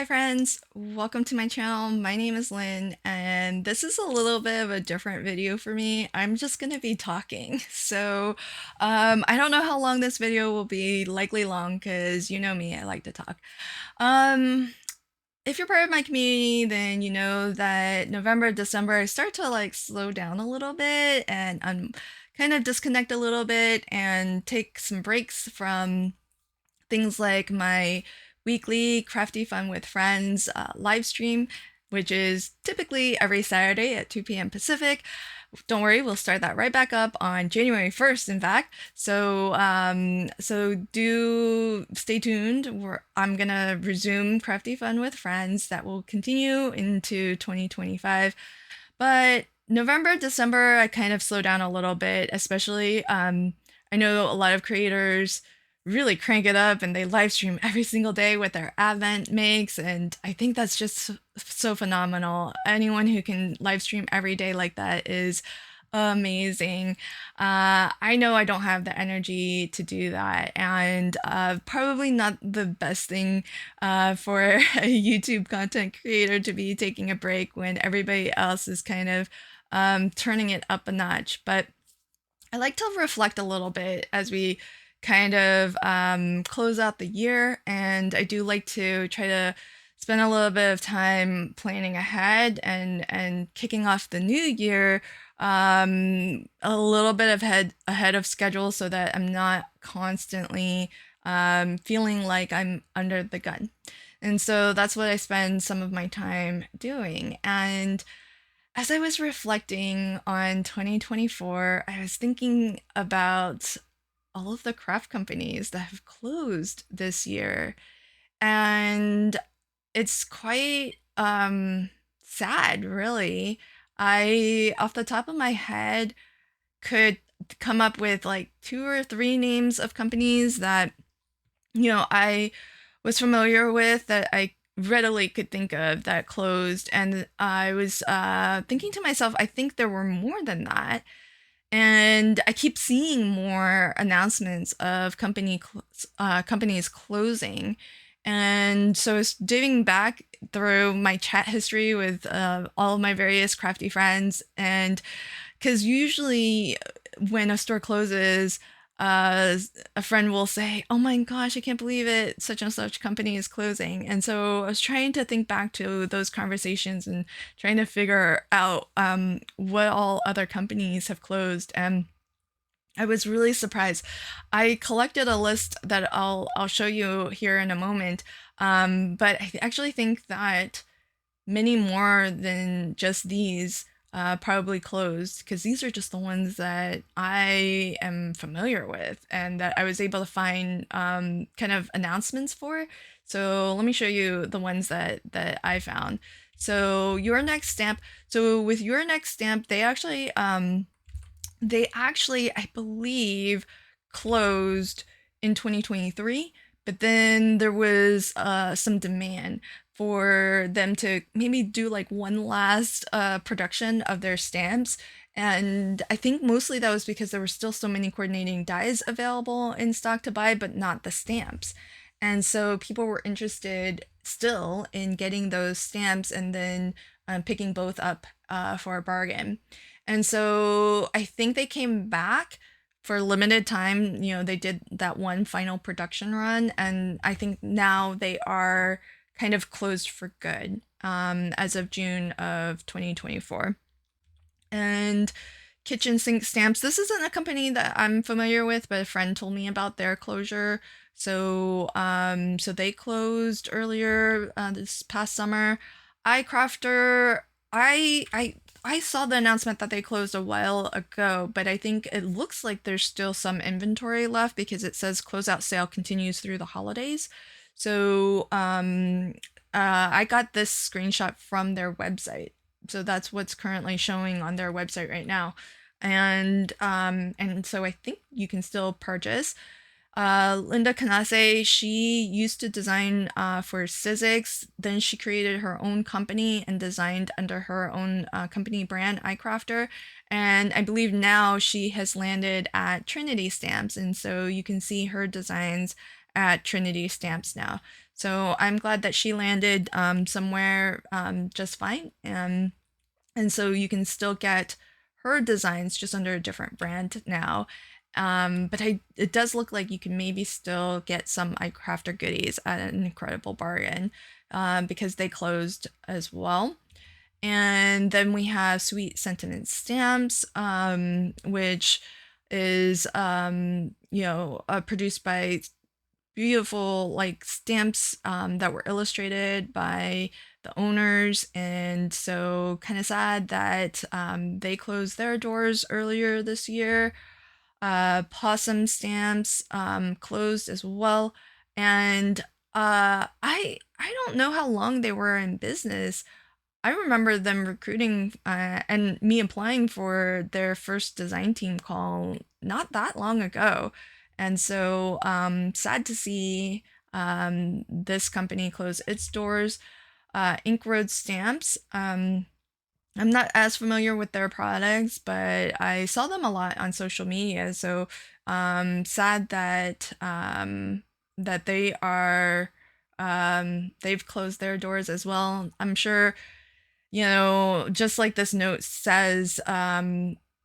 Hi friends, welcome to my channel. My name is Lynn and this is a little bit of a different video for me. I'm just gonna be talking. I don't know how long this video will be, likely long because you know me, I like to talk. Um, if you're part of my community, then you know that November, December, I start to like slow down a little bit and kind of disconnect a little bit and take some breaks from things like my weekly Crafty Fun with Friends live stream, which is typically every Saturday at 2 p.m. Pacific. Don't worry, we'll start that right back up on January 1st, in fact. So do stay tuned. I'm gonna resume Crafty Fun with Friends. That will continue into 2025. But November, December, I kind of slow down a little bit, especially I know a lot of creators really crank it up and they live stream every single day with their advent makes, and I think that's just so phenomenal. Anyone who can live stream every day like that is amazing. I know I don't have the energy to do that, and probably not the best thing for a YouTube content creator to be taking a break when everybody else is kind of turning it up a notch. But I like to reflect a little bit as we kind of close out the year, and I do like to try to spend a little bit of time planning ahead and kicking off the new year a little bit ahead of schedule so that I'm not constantly feeling like I'm under the gun. And so that's what I spend some of my time doing. And as I was reflecting on 2024, I was thinking about all of the craft companies that have closed this year. And it's quite sad, really. I, off the top of my head, could come up with like two or three names of companies that, I was familiar with, that I readily could think of that closed. And I was thinking to myself, I think there were more than that. And I keep seeing more announcements of companies closing. And so I was digging back through my chat history with all of my various crafty friends. And because usually when a store closes, a friend will say, "Oh my gosh, I can't believe it! Such and such company is closing." And so I was trying to think back to those conversations and trying to figure out what all other companies have closed. And I was really surprised. I collected a list that I'll show you here in a moment. But I actually think that many more than just these probably closed, because these are just the ones that I am familiar with and that I was able to find kind of announcements for. So let me show you the ones that I found. So Your Next Stamp. So with Your Next Stamp, they actually, I believe, closed in 2023, but then there was some demand for them to maybe do like one last production of their stamps. And I think mostly that was because there were still so many coordinating dies available in stock to buy, but not the stamps. And so people were interested still in getting those stamps and then picking both up for a bargain. And so I think they came back for a limited time. They did that one final production run, and I think now they are kind of closed for good as of June of 2024. And Kitchen Sink Stamps. This isn't a company that I'm familiar with, but a friend told me about their closure. So they closed earlier this past summer. iCrafter, I saw the announcement that they closed a while ago, but I think it looks like there's still some inventory left because it says closeout sale continues through the holidays. I got this screenshot from their website. So that's what's currently showing on their website right now. And so I think you can still purchase. Linda Kanase, she used to design for Sizzix. Then she created her own company and designed under her own company brand, iCrafter. And I believe now she has landed at Trinity Stamps. And so you can see her designs at Trinity Stamps now. So I'm glad that she landed somewhere just fine. And so you can still get her designs just under a different brand now. But it does look like you can maybe still get some iCrafter goodies at an incredible bargain because they closed as well. And then we have Sweet Sentiment Stamps, which is, produced by beautiful like stamps that were illustrated by the owners. And so kind of sad that they closed their doors earlier this year. Possum Stamps closed as well. And I don't know how long they were in business. I remember them recruiting and me applying for their first design team call not that long ago. And so sad to see this company close its doors. Ink Road Stamps. I'm not as familiar with their products, but I saw them a lot on social media. So sad that that they are they've closed their doors as well. I'm sure, just like this note says,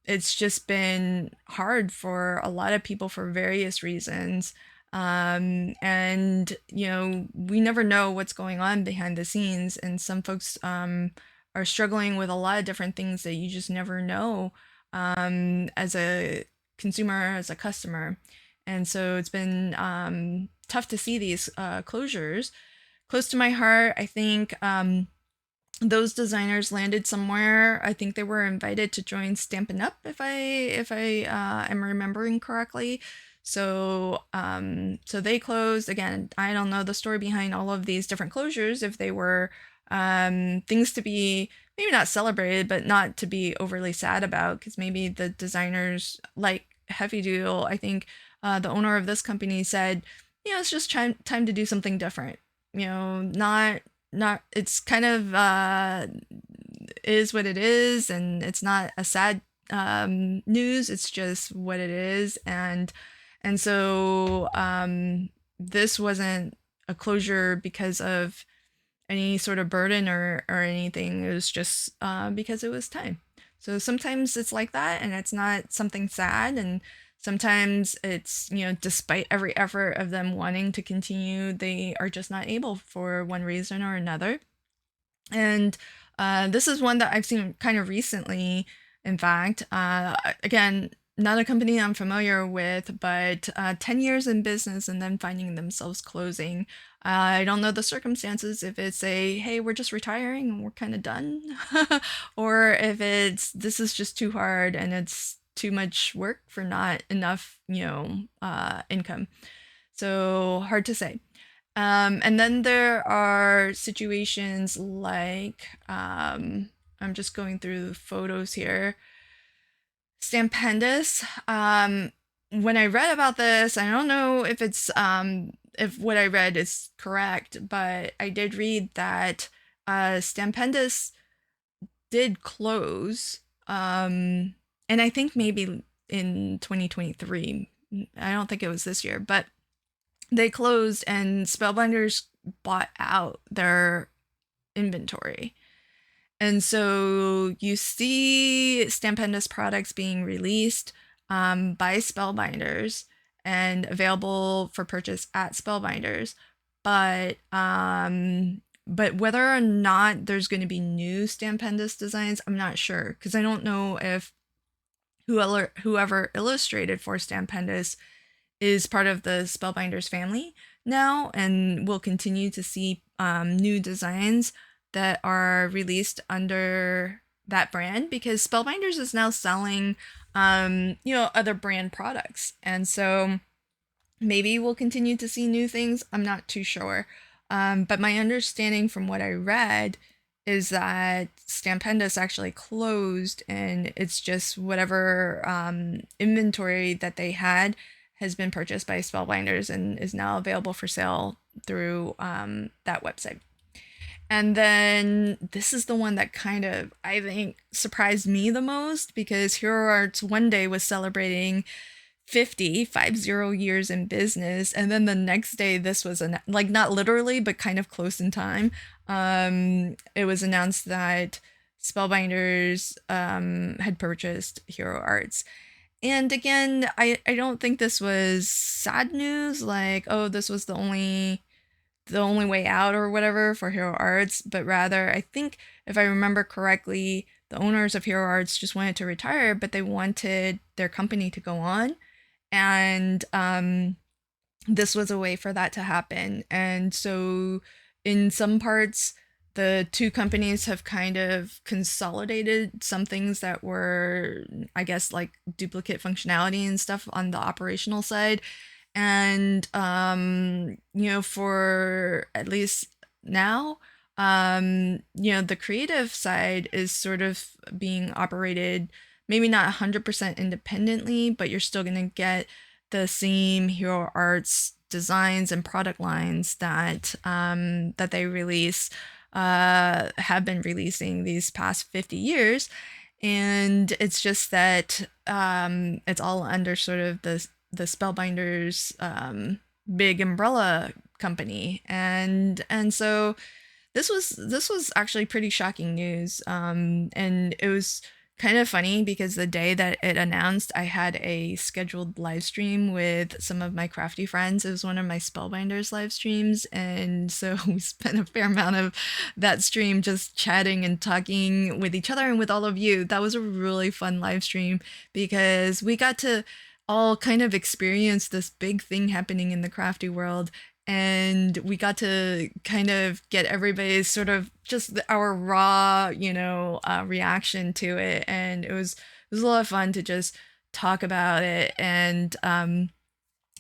it's just been hard for a lot of people for various reasons. And, we never know what's going on behind the scenes. And some folks are struggling with a lot of different things that you just never know as a consumer, as a customer. And so it's been tough to see these closures. Close to my heart, I think those designers landed somewhere. I think they were invited to join Stampin' Up! If I am remembering correctly. So so they closed. Again, I don't know the story behind all of these different closures, if they were things to be maybe not celebrated, but not to be overly sad about, because maybe the designers, like Heavy Doodle, I think the owner of this company said, it's just time to do something different. Not it's kind of is what it is, and it's not a sad news, it's just what it is. And so this wasn't a closure because of any sort of burden or anything. It was just because it was time. So sometimes it's like that, and it's not something sad, and sometimes it's, despite every effort of them wanting to continue, they are just not able for one reason or another. And this is one that I've seen kind of recently, in fact. Again, not a company I'm familiar with, but 10 years in business and then finding themselves closing. I don't know the circumstances, if it's hey, we're just retiring and we're kind of done, or if this is just too hard and it's too much work for not enough, income. So hard to say. And then there are situations like, I'm just going through the photos here. Stampendous. When I read about this, I don't know if it's if what I read is correct, but I did read that Stampendous did close, and I think maybe in 2023. I don't think it was this year, but they closed and Spellbinders bought out their inventory. And so you see Stampendous products being released by Spellbinders and available for purchase at Spellbinders. But whether or not there's going to be new Stampendous designs, I'm not sure, because I don't know if whoever illustrated for Stampendous is part of the Spellbinders family now, and we'll continue to see new designs that are released under that brand, because Spellbinders is now selling other brand products. And so maybe we'll continue to see new things. I'm not too sure. But my understanding from what I read is that Stampendous actually closed, and it's just whatever inventory that they had has been purchased by Spellbinders and is now available for sale through that website. And then this is the one that kind of, I think, surprised me the most, because Hero Arts one day was celebrating 50 years in business, and then the next day this was like, not literally but kind of close in time. It was announced that Spellbinders had purchased Hero Arts. And again, I don't think this was sad news, like, oh, this was the only way out or whatever for Hero Arts, but rather, I think, if I remember correctly, the owners of Hero Arts just wanted to retire, but they wanted their company to go on. And this was a way for that to happen. And so, in some parts, the two companies have kind of consolidated some things that were, I guess, like duplicate functionality and stuff on the operational side. And for at least now, the creative side is sort of being operated, maybe not 100% independently, but you're still going to get the same Hero Arts designs and product lines that they release, have been releasing these past 50 years. And it's just that it's all under sort of the Spellbinders big umbrella company. And so this was actually pretty shocking news. And it was kind of funny because the day that it announced, I had a scheduled live stream with some of my Crafty friends. It was one of my Spellbinders live streams, and so we spent a fair amount of that stream just chatting and talking with each other and with all of you. That was a really fun live stream because we got to all kind of experience this big thing happening in the crafty world, and we got to kind of get everybody's sort of just our raw, reaction to it. And it was a lot of fun to just talk about it, and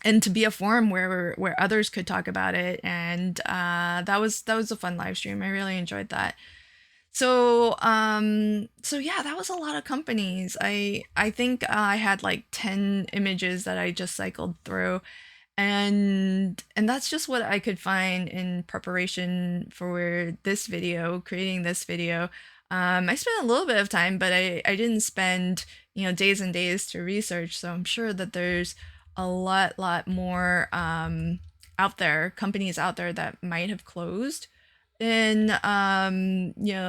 to be a forum where others could talk about it. And that was a fun live stream. I really enjoyed that. So yeah, that was a lot of companies. I think I had like 10 images that I just cycled through, and that's just what I could find in preparation for this video, creating this video. I spent a little bit of time, but I didn't spend days and days to research. So I'm sure that there's a lot more companies out there that might have closed in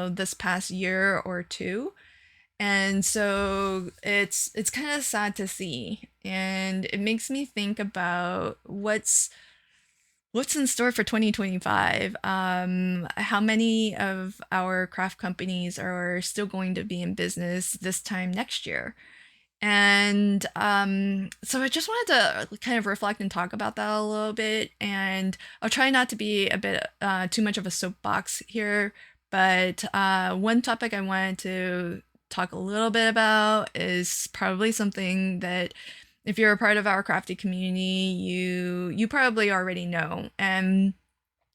this past year or two. And so it's kind of sad to see, and it makes me think about what's in store for 2025. How many of our craft companies are still going to be in business this time next year? And so I just wanted to kind of reflect and talk about that a little bit. And I'll try not to be a bit too much of a soapbox here. But one topic I wanted to talk a little bit about is probably something that, if you're a part of our crafty community, you probably already know. And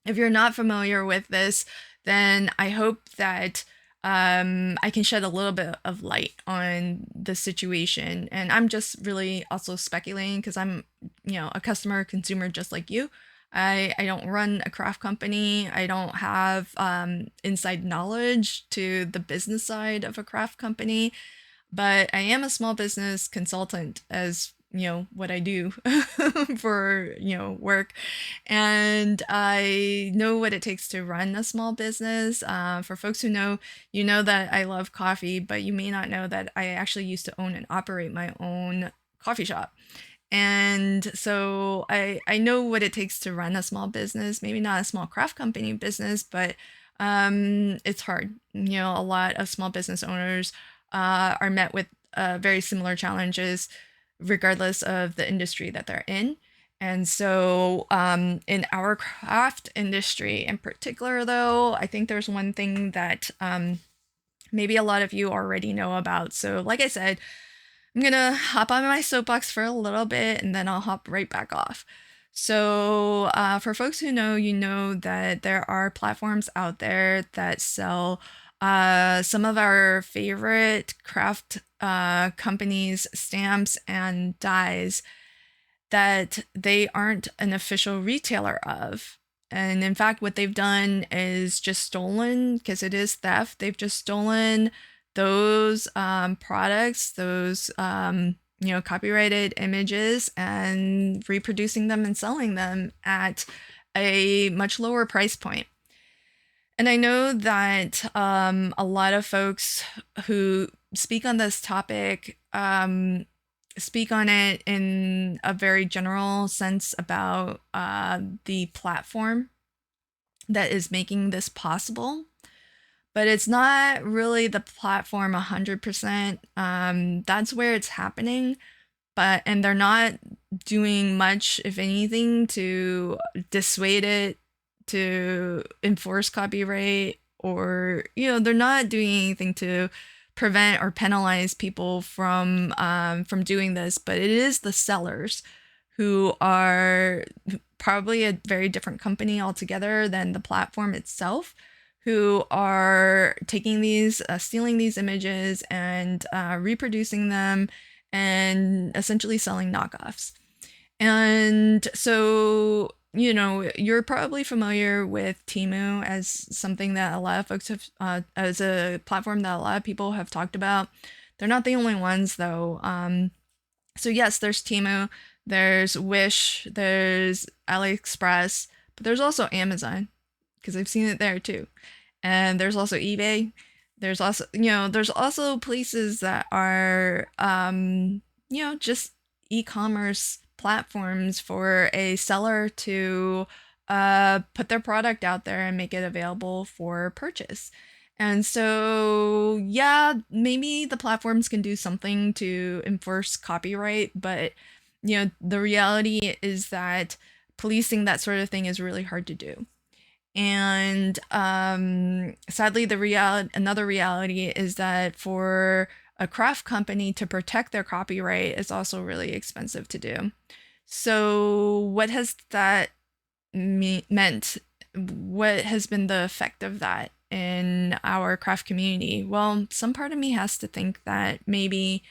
if you're not familiar with this, then I hope that I can shed a little bit of light on the situation. And I'm just really also speculating because I'm, a customer, consumer just like you. I don't run a craft company. I don't have inside knowledge to the business side of a craft company, but I am a small business consultant, as what I do for work, and I know what it takes to run a small business. For folks who know, that I love coffee, but you may not know that I actually used to own and operate my own coffee shop. And so I know what it takes to run a small business, maybe not a small craft company business, but it's hard. A lot of small business owners are met with very similar challenges, regardless of the industry that they're in. And so in our craft industry in particular, though, I think there's one thing that maybe a lot of you already know about. So like I said, I'm going to hop on my soapbox for a little bit, and then I'll hop right back off. So for folks who know, that there are platforms out there that sell some of our favorite craft companies' stamps and dies that they aren't an official retailer of. And in fact, what they've done is just stolen, because it is theft. They've just stolen those products, those copyrighted images and reproducing them and selling them at a much lower price point. And I know that a lot of folks who speak on this topic speak on it in a very general sense about the platform that is making this possible. But it's not really the platform 100%. That's where it's happening. And they're not doing much, if anything, to dissuade it, to enforce copyright, or they're not doing anything to prevent or penalize people from doing this. But it is the sellers who are probably a very different company altogether than the platform itself, who are taking these, stealing these images and reproducing them and essentially selling knockoffs. And so, you're probably familiar with Temu as something that a lot of folks have, as a platform that a lot of people have talked about. They're not the only ones, though. So yes, there's Temu, there's Wish, there's AliExpress, but there's also Amazon, because I've seen it there too. And there's also eBay. There's also, there's also places that are, just e-commerce platforms for a seller to put their product out there and make it available for purchase. And so, yeah, maybe the platforms can do something to enforce copyright, but, the reality is that policing that sort of thing is really hard to do. And sadly, another reality is that for a craft company to protect their copyright is also really expensive to do. So what has that meant? What has been the effect of that in our craft community? Well, some part of me has to think that maybe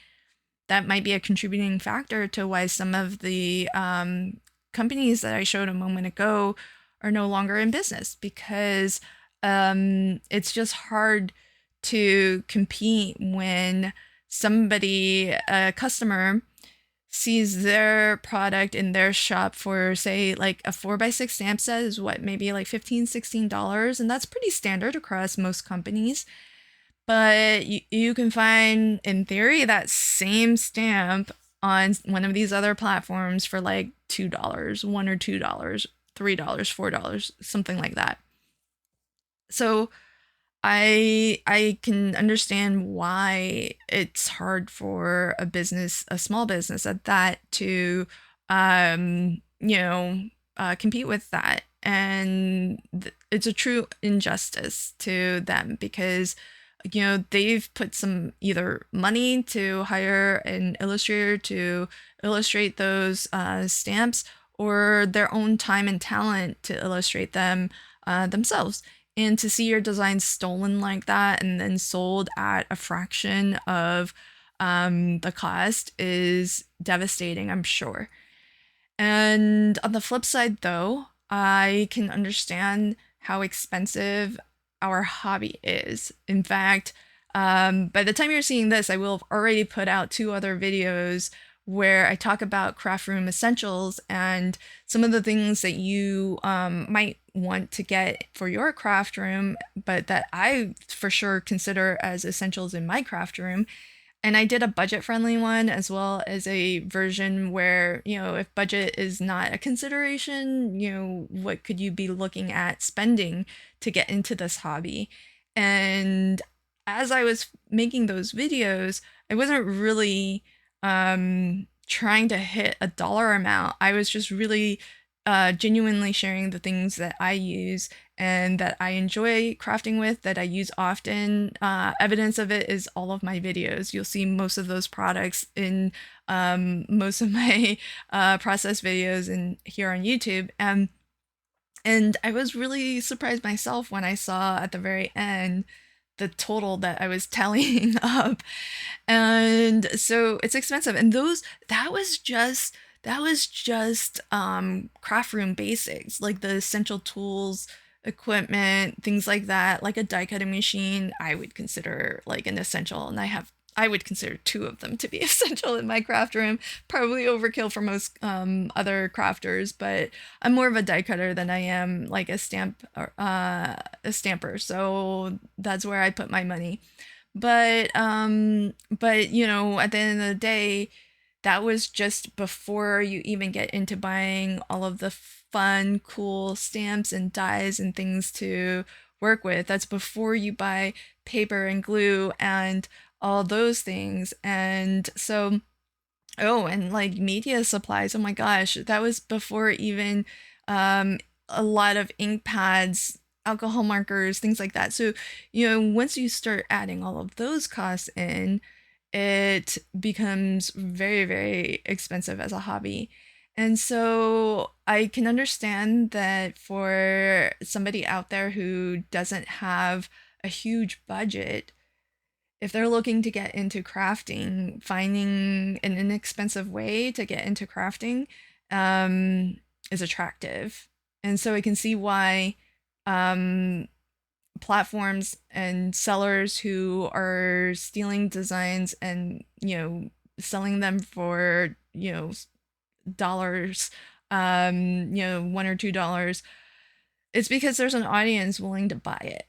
that might be a contributing factor to why some of the companies that I showed a moment ago are no longer in business, because it's just hard to compete when a customer sees their product in their shop for, say, like a 4x6 stamp set is maybe like $15, $16, and that's pretty standard across most companies. But you can find, in theory, that same stamp on one of these other platforms for like $2, $1 or $2, $3, $4, something like that. So I can understand why it's hard for a small business at that, to compete with that. And it's a true injustice to them, because they've put some either money to hire an illustrator to illustrate those stamps, or their own time and talent to illustrate them themselves. And to see your designs stolen like that and then sold at a fraction of the cost is devastating, I'm sure. And on the flip side, though, I can understand how expensive our hobby is. In fact, by the time you're seeing this, I will have already put out 2 other videos where I talk about craft room essentials and some of the things that you might want to get for your craft room, but that I for sure consider as essentials in my craft room. And I did a budget-friendly one, as well as a version where, if budget is not a consideration, what could you be looking at spending to get into this hobby? And as I was making those videos, I wasn't really trying to hit a dollar amount. I was just really genuinely sharing the things that I use and that I enjoy crafting with, that I use often. Evidence of it is all of my videos. You'll see most of those products in most of my process videos and here on YouTube. And I was really surprised myself when I saw at the very end the total that I was tallying up. And so it's expensive. And that was just craft room basics, like the essential tools, equipment, things like that. Like a die cutting machine, I would consider like an essential, and I have I would consider two of them to be essential in my craft room. Probably overkill for most other crafters, but I'm more of a die cutter than I am like a stamper. So that's where I put my money. But you know, at the end of the day, that was just before you even get into buying all of the fun, cool stamps and dies and things to work with. That's before you buy paper and glue and all those things. And so, oh, and like media supplies. Oh my gosh, that was before even a lot of ink pads, alcohol markers, things like that. So, you know, once you start adding all of those costs in, it becomes very, very expensive as a hobby. And so I can understand that for somebody out there who doesn't have a huge budget, if they're looking to get into crafting, finding an inexpensive way to get into crafting is attractive. And so I can see why um, platforms and sellers who are stealing designs and, you know, selling them for, you know, dollars, you know, $1 or $2, it's because there's an audience willing to buy it.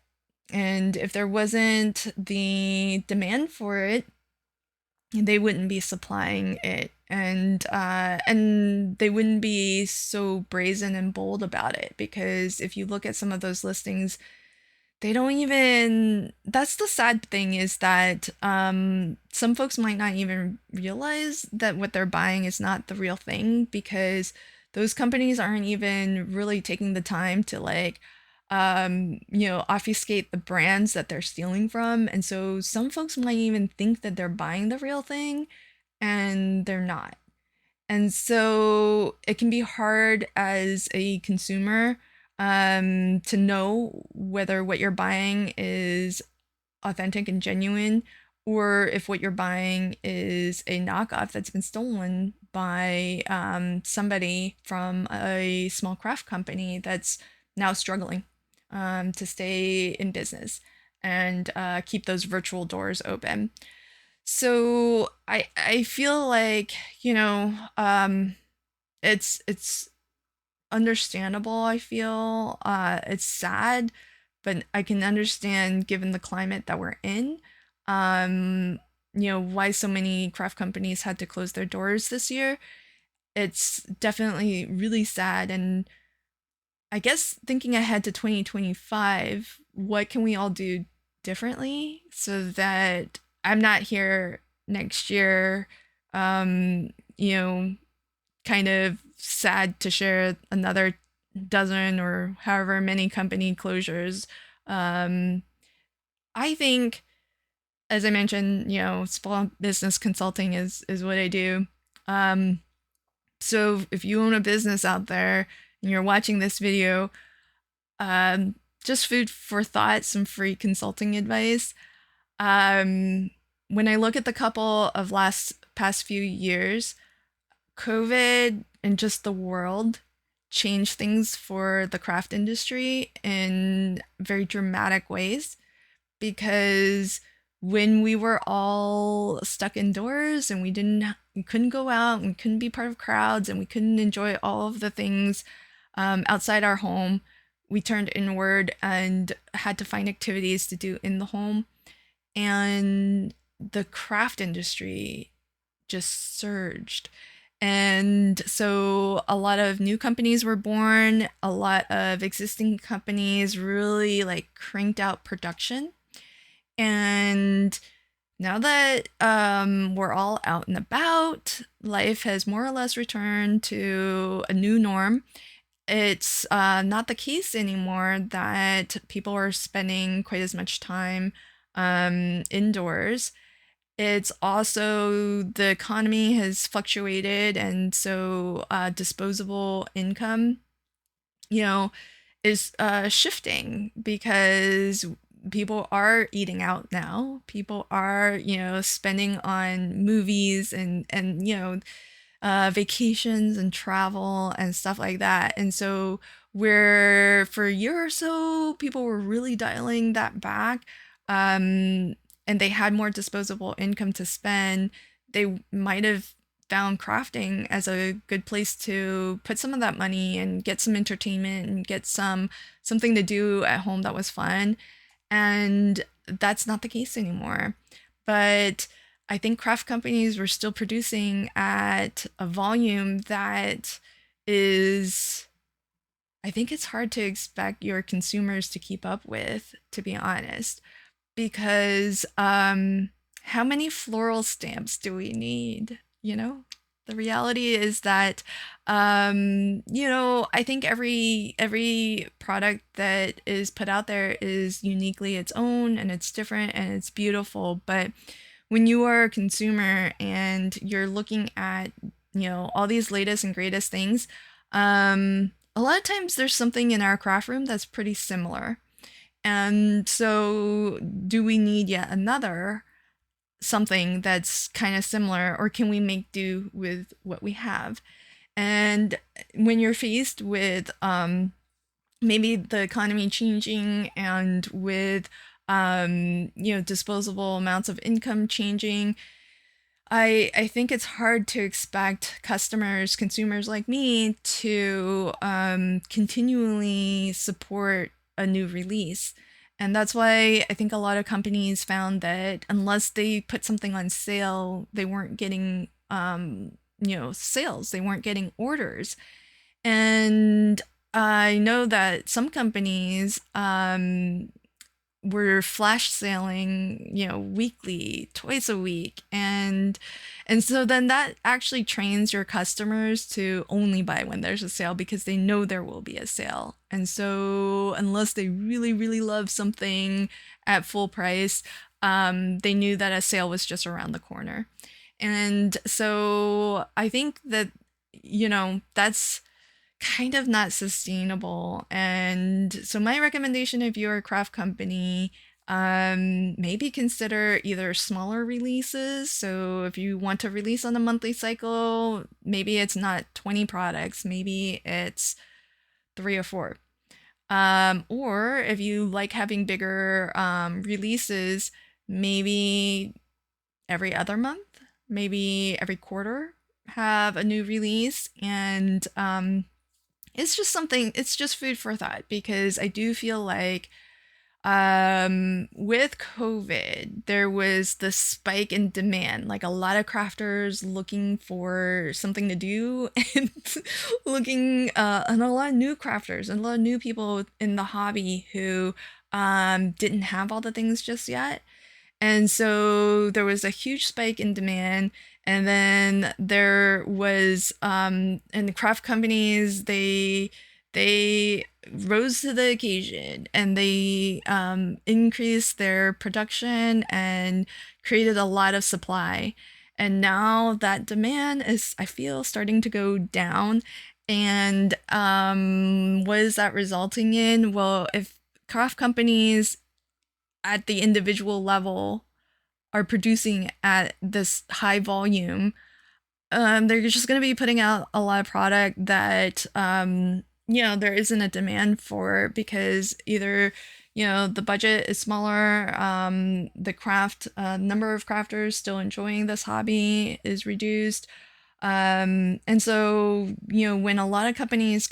And if there wasn't the demand for it, they wouldn't be supplying it, and they wouldn't be so brazen and bold about it, because if you look at some of those listings, they don't even, that's the sad thing, is that some folks might not even realize that what they're buying is not the real thing, because those companies aren't even really taking the time to like you know, obfuscate the brands that they're stealing from. And so some folks might even think that they're buying the real thing, and they're not. And so it can be hard as a consumer to know whether what you're buying is authentic and genuine, or if what you're buying is a knockoff that's been stolen by somebody from a small craft company that's now struggling to stay in business and keep those virtual doors open. So I feel like, you know, it's understandable. I feel it's sad, but I can understand, given the climate that we're in, you know, why so many craft companies had to close their doors this year. It's definitely really sad. And I guess thinking ahead to 2025, what can we all do differently so that I'm not here next year, you know, kind of sad to share another dozen or however many company closures. Um, I think, as I mentioned, you know, small business consulting is what I do. Um, so if you own a business out there and you're watching this video, just food for thought, some free consulting advice. Um, when I look at the couple of past few years, COVID and just the world changed things for the craft industry in very dramatic ways, because when we were all stuck indoors and we couldn't go out, and we couldn't be part of crowds, and we couldn't enjoy all of the things outside our home, we turned inward and had to find activities to do in the home. And the craft industry just surged. And so a lot of new companies were born, a lot of existing companies really like cranked out production. And now that we're all out and about, life has more or less returned to a new norm. It's not the case anymore that people are spending quite as much time indoors. It's also, the economy has fluctuated, and so disposable income, you know, is shifting, because people are eating out now. People are, you know, spending on movies and you know, vacations and travel and stuff like that. And so, where for a year or so people were really dialing that back, and they had more disposable income to spend, they might have found crafting as a good place to put some of that money and get some entertainment and get something to do at home that was fun. And that's not the case anymore. But I think craft companies were still producing at a volume that is, I think it's hard to expect your consumers to keep up with, to be honest, because how many floral stamps do we need? You know, the reality is that I think every product that is put out there is uniquely its own, and it's different and it's beautiful. But when you are a consumer and you're looking at, all these latest and greatest things, a lot of times there's something in our craft room that's pretty similar. And so, do we need yet another something that's kind of similar, or can we make do with what we have? And when you're faced with maybe the economy changing, and with disposable amounts of income changing, I think it's hard to expect consumers like me to continually support a new release. And that's why I think a lot of companies found that unless they put something on sale, they weren't getting, sales, they weren't getting orders. And I know that some companies were flash selling, weekly, twice a week, and so then that actually trains your customers to only buy when there's a sale, because they know there will be a sale. And so unless they really, really love something at full price, they knew that a sale was just around the corner. And so I think that, that's kind of not sustainable. And so my recommendation, if you're a craft company, maybe consider either smaller releases. So if you want to release on a monthly cycle, maybe it's not 20 products, maybe it's 3 or 4. Or if you like having bigger releases, maybe every other month, maybe every quarter, have a new release. And it's just food for thought, because I do feel like with COVID, there was this spike in demand, like a lot of crafters looking for something to do, and and a lot of new crafters and a lot of new people in the hobby who didn't have all the things just yet. And so there was a huge spike in demand. And then there was, and the craft companies, they rose to the occasion, and they increased their production and created a lot of supply. And now that demand is, I feel, starting to go down. And what is that resulting in? Well, if craft companies at the individual level are producing at this high volume, they're just going to be putting out a lot of product that there isn't a demand for, because either the budget is smaller, the craft number of crafters still enjoying this hobby is reduced. And so, when a lot of companies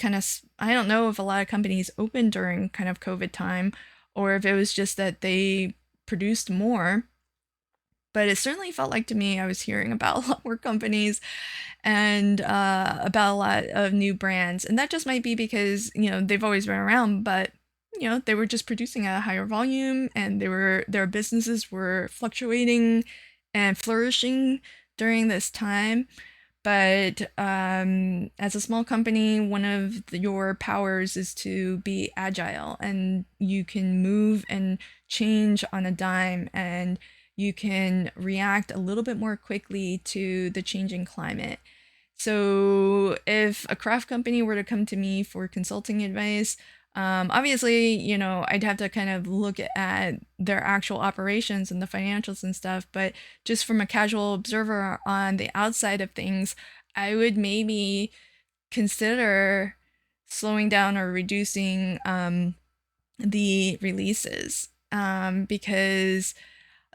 I don't know if a lot of companies opened during kind of COVID time, or if it was just that they produced more, but it certainly felt like to me I was hearing about a lot more companies, and about a lot of new brands. And that just might be because, they've always been around, but, they were just producing at a higher volume, and their businesses were fluctuating and flourishing during this time. But as a small company, one of your powers is to be agile, and you can move and change on a dime, and you can react a little bit more quickly to the changing climate. So if a craft company were to come to me for consulting advice, obviously, I'd have to kind of look at their actual operations and the financials and stuff. But just from a casual observer on the outside of things, I would maybe consider slowing down or reducing the releases, because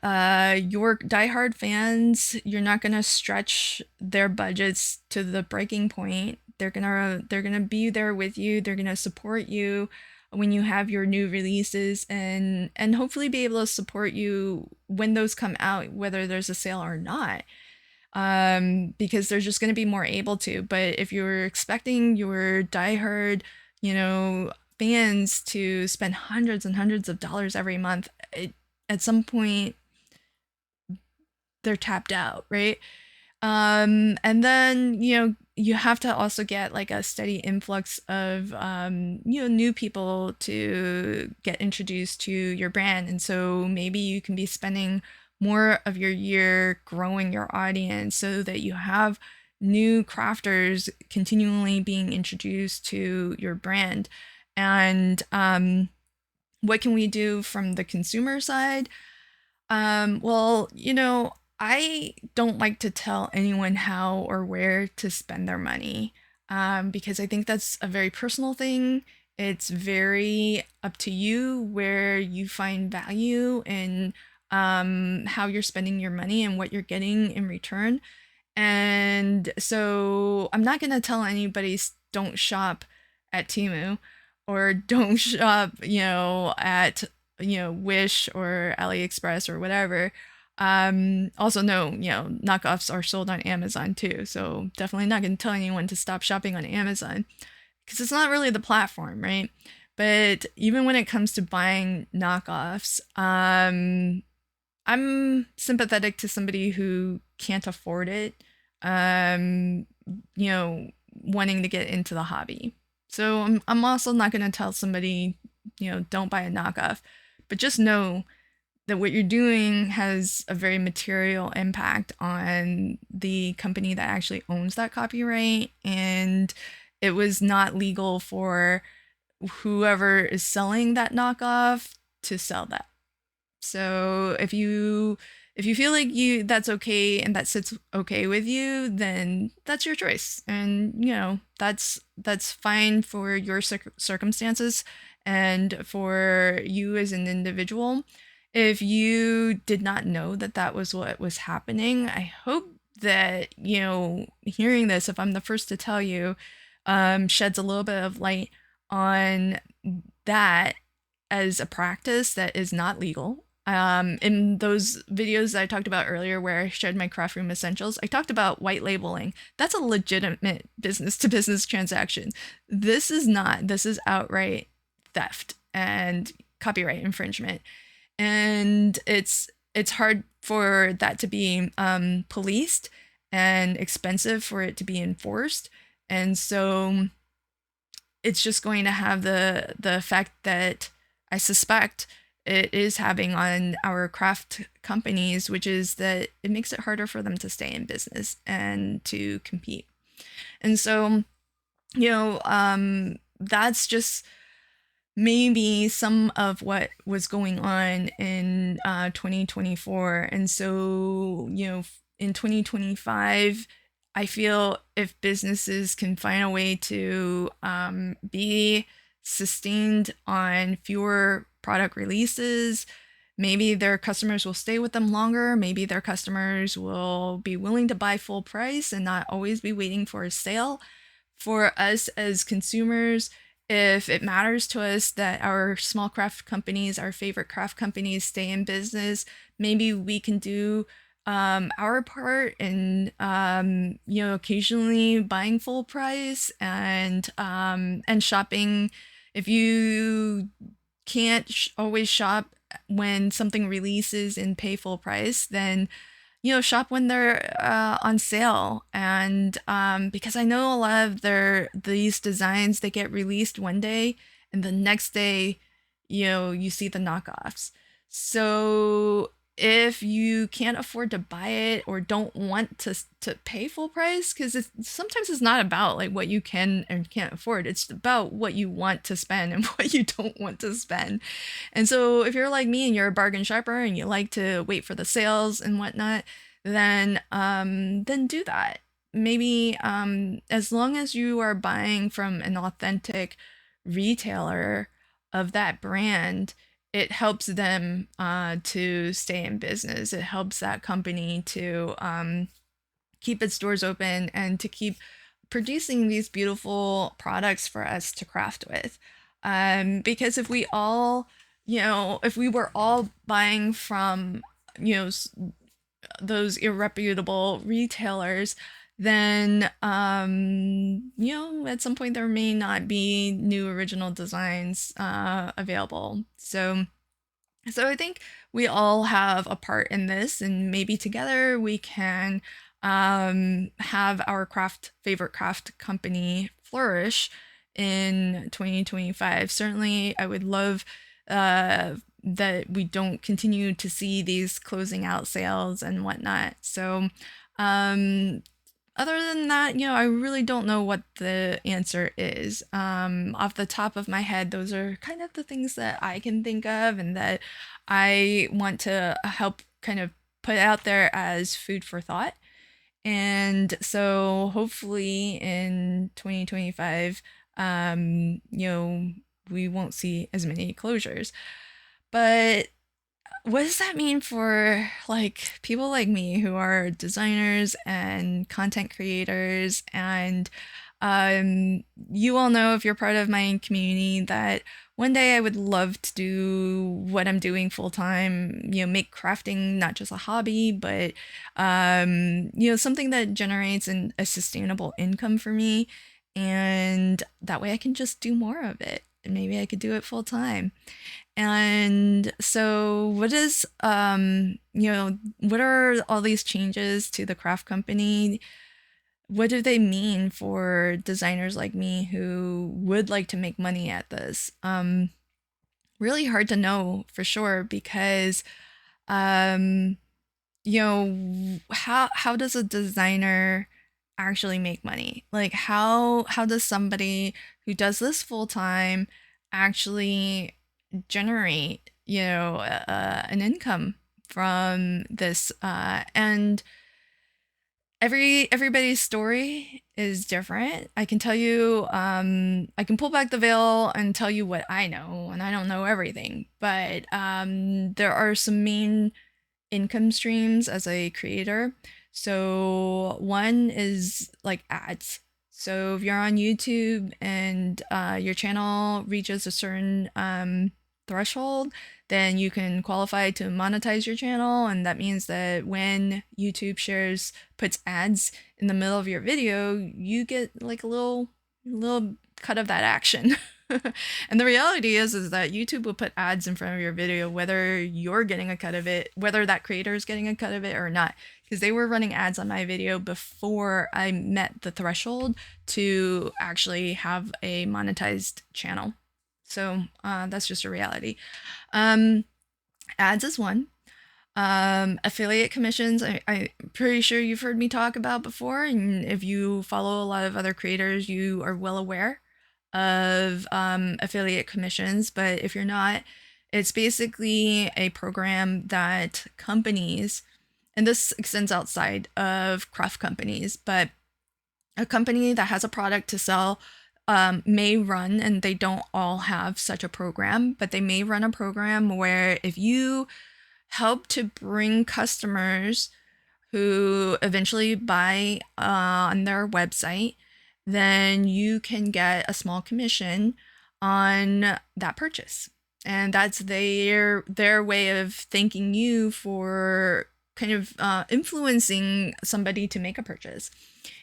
your diehard fans, you're not gonna stretch their budgets to the breaking point. They're gonna be there with you. They're gonna support you when you have your new releases, and hopefully be able to support you when those come out, whether there's a sale or not. Because they're just gonna be more able to. But if you're expecting your diehard, fans to spend hundreds and hundreds of dollars every month, at some point they're tapped out, right? And then, you have to also get like a steady influx of, new people to get introduced to your brand. And so maybe you can be spending more of your year growing your audience so that you have new crafters continually being introduced to your brand. And what can we do from the consumer side? Well, I don't like to tell anyone how or where to spend their money, because I think that's a very personal thing. It's very up to you where you find value in, how you're spending your money and what you're getting in return. And so I'm not going to tell anybody don't shop at Temu, or don't shop, at, Wish or AliExpress or whatever. Also, no, knockoffs are sold on Amazon too. So definitely not going to tell anyone to stop shopping on Amazon, because it's not really the platform, right? But even when it comes to buying knockoffs, I'm sympathetic to somebody who can't afford it, um, wanting to get into the hobby. So I'm also not going to tell somebody, don't buy a knockoff, but just know that what you're doing has a very material impact on the company that actually owns that copyright. And it was not legal for whoever is selling that knockoff to sell that. So if you feel like that's okay and that sits okay with you, then that's your choice. And that's fine for your circumstances and for you as an individual. If you did not know that that was what was happening, I hope that, hearing this, if I'm the first to tell you, sheds a little bit of light on that as a practice that is not legal. In those videos that I talked about earlier where I shared my craft room essentials, I talked about white labeling. That's a legitimate business to business transaction. This is not. This is outright theft and copyright infringement. And it's hard for that to be policed, and expensive for it to be enforced. And so it's just going to have the effect that I suspect it is having on our craft companies, which is that it makes it harder for them to stay in business and to compete. And so, that's just maybe some of what was going on in 2024. And so, in 2025, I feel if businesses can find a way to be sustained on fewer product releases, maybe their customers will stay with them longer. Maybe their customers will be willing to buy full price and not always be waiting for a sale. For us as consumers, if it matters to us that our small craft companies, our favorite craft companies, stay in business, maybe we can do our part in, occasionally buying full price and shopping. If you can't always shop when something releases and pay full price, then shop when they're on sale. And because I know a lot of these designs, they get released one day and the next day, you see the knockoffs. So if you can't afford to buy it or don't want to pay full price, because sometimes it's not about like what you can and can't afford, it's about what you want to spend and what you don't want to spend. And so if you're like me and you're a bargain shopper and you like to wait for the sales and whatnot, then do that. Maybe as long as you are buying from an authentic retailer of that brand, it helps them to stay in business. It helps that company to keep its doors open and to keep producing these beautiful products for us to craft with. Because if we all, if we were all buying from, those irreputable retailers, then at some point there may not be new original designs available. So I think we all have a part in this, and maybe together we can have our favorite craft company flourish in 2025. Certainly, I would love that we don't continue to see these closing out sales and whatnot. So, other than that, I really don't know what the answer is. Off the top of my head, those are kind of the things that I can think of and that I want to help kind of put out there as food for thought. And so hopefully in 2025, we won't see as many closures. But what does that mean for like people like me who are designers and content creators? And you all know, if you're part of my community, that one day I would love to do what I'm doing full time, make crafting not just a hobby, but something that generates a sustainable income for me. And that way I can just do more of it. And maybe I could do it full time. And so what are all these changes to the craft company? What do they mean for designers like me who would like to make money at this? Really hard to know for sure, because um, how does a designer actually make money? Like how does somebody who does this full time actually generate an income from this? And everybody's story is different. I can tell you, I can pull back the veil and tell you what I know, and I don't know everything, but there are some main income streams as a creator. So one is like ads. So if you're on YouTube and your channel reaches a certain threshold, then you can qualify to monetize your channel. And that means that when YouTube puts ads in the middle of your video, you get like a little cut of that action. And the reality is that YouTube will put ads in front of your video, whether you're getting a cut of it, whether that creator is getting a cut of it or not, because they were running ads on my video before I met the threshold to actually have a monetized channel. So that's just a reality. Ads is one. Affiliate commissions, I'm pretty sure you've heard me talk about before, and if you follow a lot of other creators, you are well aware of affiliate commissions. But if you're not, it's basically a program that companies, and this extends outside of craft companies, but a company that has a product to sell may run, and they don't all have such a program, but they may run a program where if you help to bring customers who eventually buy on their website, then you can get a small commission on that purchase. And that's their way of thanking you for kind of influencing somebody to make a purchase.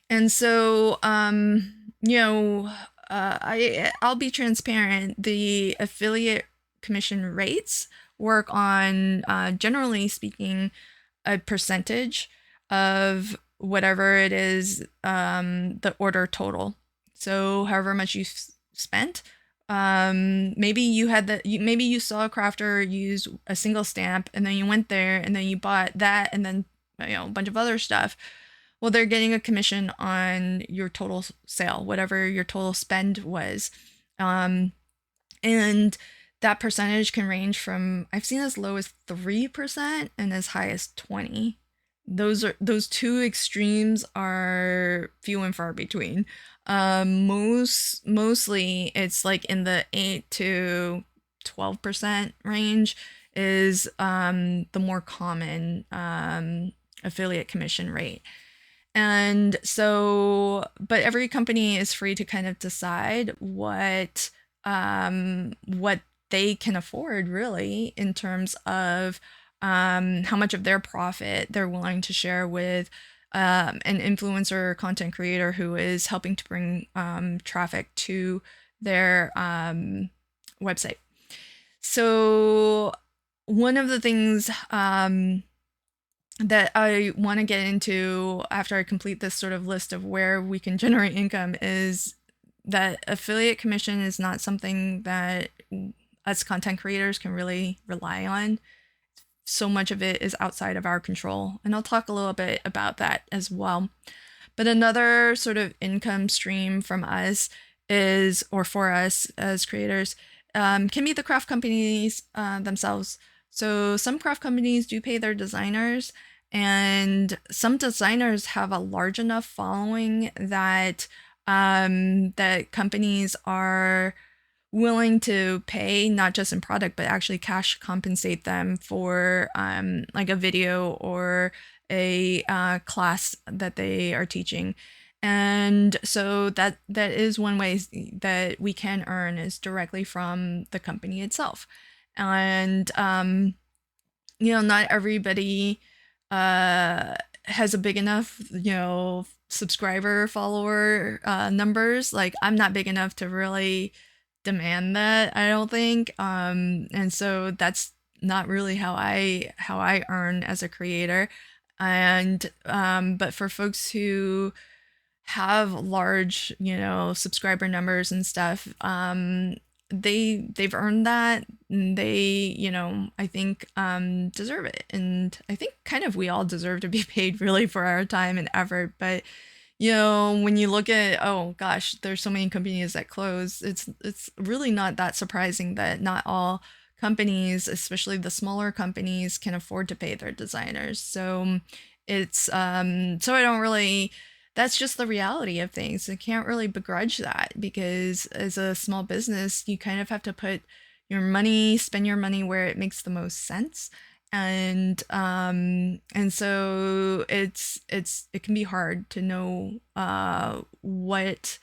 And so, I'll be transparent. The affiliate commission rates work on, generally speaking, a percentage of whatever it is, the order total. So however much you spent, maybe you saw a crafter use a single stamp, and then you went there and then you bought that, and then a bunch of other stuff. Well, they're getting a commission on your total sale, whatever your total spend was. And that percentage can range from, I've seen as low as 3% and as high as 20%. Those two extremes are few and far between. Mostly it's like in the 8 to 12% range is the more common affiliate commission rate. And so, but every company is free to kind of decide what they can afford really in terms of how much of their profit they're willing to share with an influencer or content creator who is helping to bring traffic to their website. So one of the things that I want to get into after I complete this sort of list of where we can generate income is that affiliate commission is not something that us content creators can really rely on. So much of it is outside of our control, and I'll talk a little bit about that as well. But another sort of income stream from us is, or for us as creators, can be the craft companies themselves. So some craft companies do pay their designers, and some designers have a large enough following that that companies are willing to pay, not just in product, but actually cash compensate them for like a video or a class that they are teaching. And so that is one way that we can earn, is directly from the company itself. And not everybody has a big enough subscriber follower numbers. Like, I'm not big enough to really demand that, I don't think. And so that's not really how I earn as a creator. And but for folks who have large subscriber numbers and stuff, they've earned that, and they I think deserve it. And I think kind of we all deserve to be paid really for our time and effort. But when you look at, oh gosh, there's so many companies that close, it's really not that surprising that not all companies, especially the smaller companies, can afford to pay their designers. So it's so I don't really, that's just the reality of things. I can't really begrudge that, because as a small business, you kind of have to spend your money where it makes the most sense. And so it can be hard to know what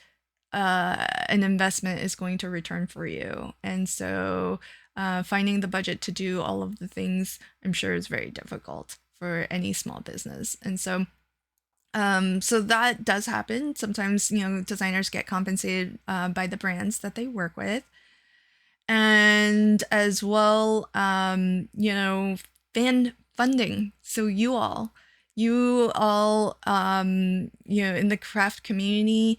an investment is going to return for you. And so finding the budget to do all of the things, I'm sure, is very difficult for any small business. And so so that does happen. Sometimes, designers get compensated by the brands that they work with. And as well, fan funding. So you all, in the craft community,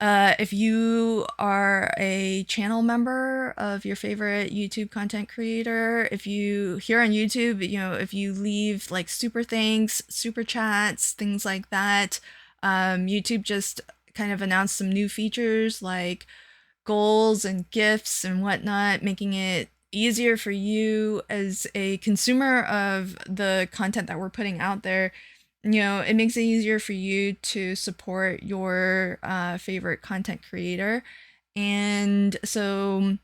if you are a channel member of your favorite YouTube content creator, if you here on YouTube, if you leave like super thanks, super chats, things like that, YouTube just kind of announced some new features like goals and gifts and whatnot, making it easier for you as a consumer of the content that we're putting out there. It makes it easier for you to support your favorite content creator. And so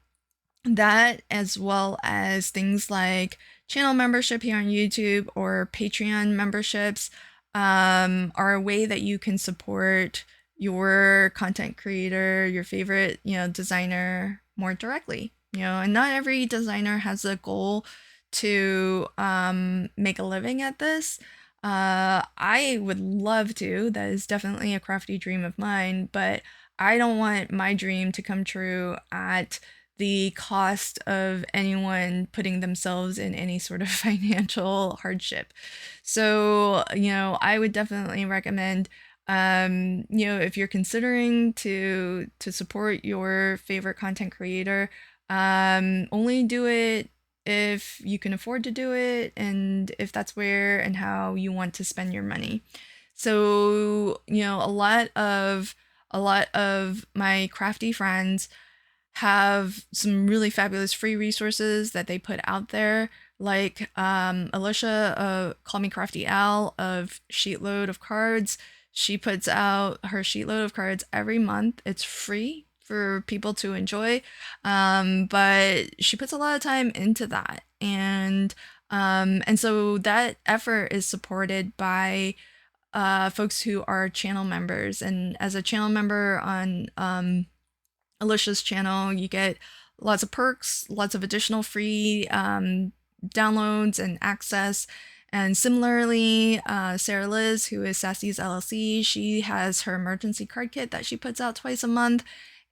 that, as well as things like channel membership here on YouTube or Patreon memberships, are a way that you can support your content creator, your favorite, designer more directly. And not every designer has a goal to make a living at this. I would love to. That is definitely a crafty dream of mine, but I don't want my dream to come true at the cost of anyone putting themselves in any sort of financial hardship. So, I would definitely recommend, if you're considering to support your favorite content creator, only do it if you can afford to do it, and if that's where and how you want to spend your money. So, a lot of my crafty friends have some really fabulous free resources that they put out there, like Alicia, Call Me Crafty Al, of Sheetload of Cards. She puts out her sheetload of cards every month. It's free for people to enjoy. But she puts a lot of time into that. And so that effort is supported by folks who are channel members. And as a channel member on Alicia's channel, you get lots of perks, lots of additional free downloads and access. And similarly, Sarah Liz, who is Sassy's LLC, she has her emergency card kit that she puts out twice a month,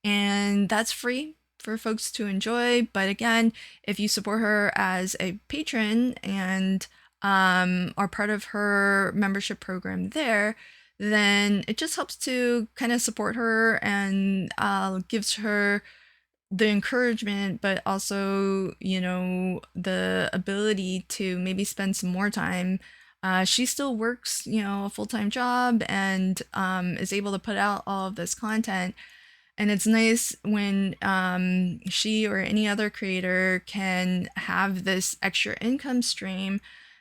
and that's free for folks to enjoy. But again, if you support her as a patron and are part of her membership program there, then it just helps to kind of support her and gives her the encouragement, but also, you know, the ability to maybe spend some more time. She still works, you know, a full-time job and is able to put out all of this content. And it's nice when she or any other creator can have this extra income stream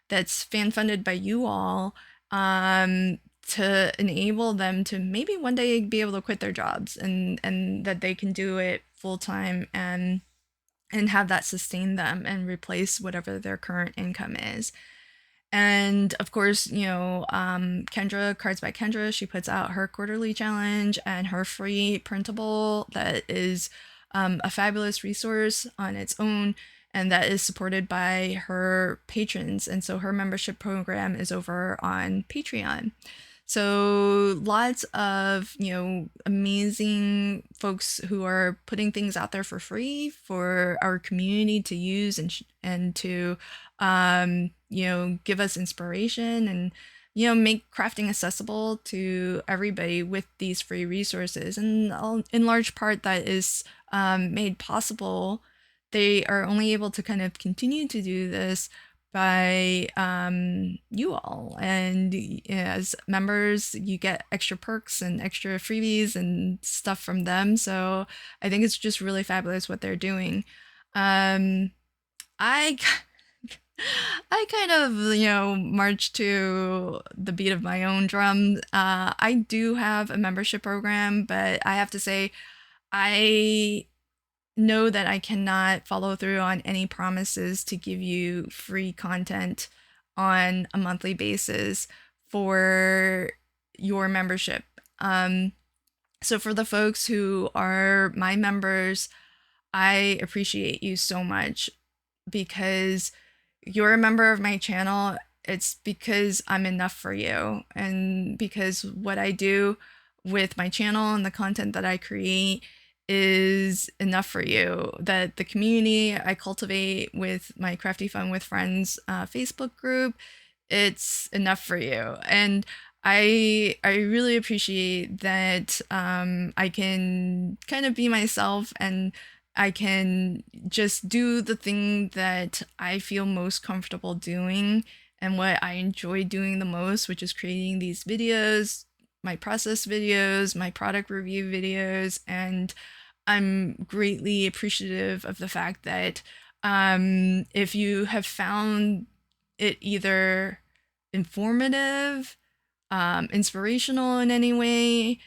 that's fan funded by you all, to enable them to maybe one day be able to quit their jobs, and that they can do it full time and have that sustain them and replace whatever their current income is. And of course, you know, Kendra, Cards by Kendra, she puts out her quarterly challenge and her free printable that is a fabulous resource on its own, and that is supported by her patrons. And so her membership program is over on Patreon. So lots of, you know, amazing folks who are putting things out there for free for our community to use and to, you know, give us inspiration and, you know, make crafting accessible to everybody with these free resources. And in large part that is made possible. They are only able to kind of continue to do this by you all. And as members, you get extra perks and extra freebies and stuff from them. So I think it's just really fabulous what they're doing. I I kind of, you know, march to the beat of my own drum. I do have a membership program, but I have to say, I know that I cannot follow through on any promises to give you free content on a monthly basis for your membership. So for the folks who are my members, I appreciate you so much because you're a member of my channel. It's because I'm enough for you, and because what I do with my channel and the content that I create is enough for you, that the community I cultivate with my Crafty Fun with Friends Facebook group, it's enough for you. And I really appreciate that I can kind of be myself, and I can just do the thing that I feel most comfortable doing and what I enjoy doing the most, which is creating these videos, my process videos, my product review videos. And I'm greatly appreciative of the fact that if you have found it either informative, inspirational in any way,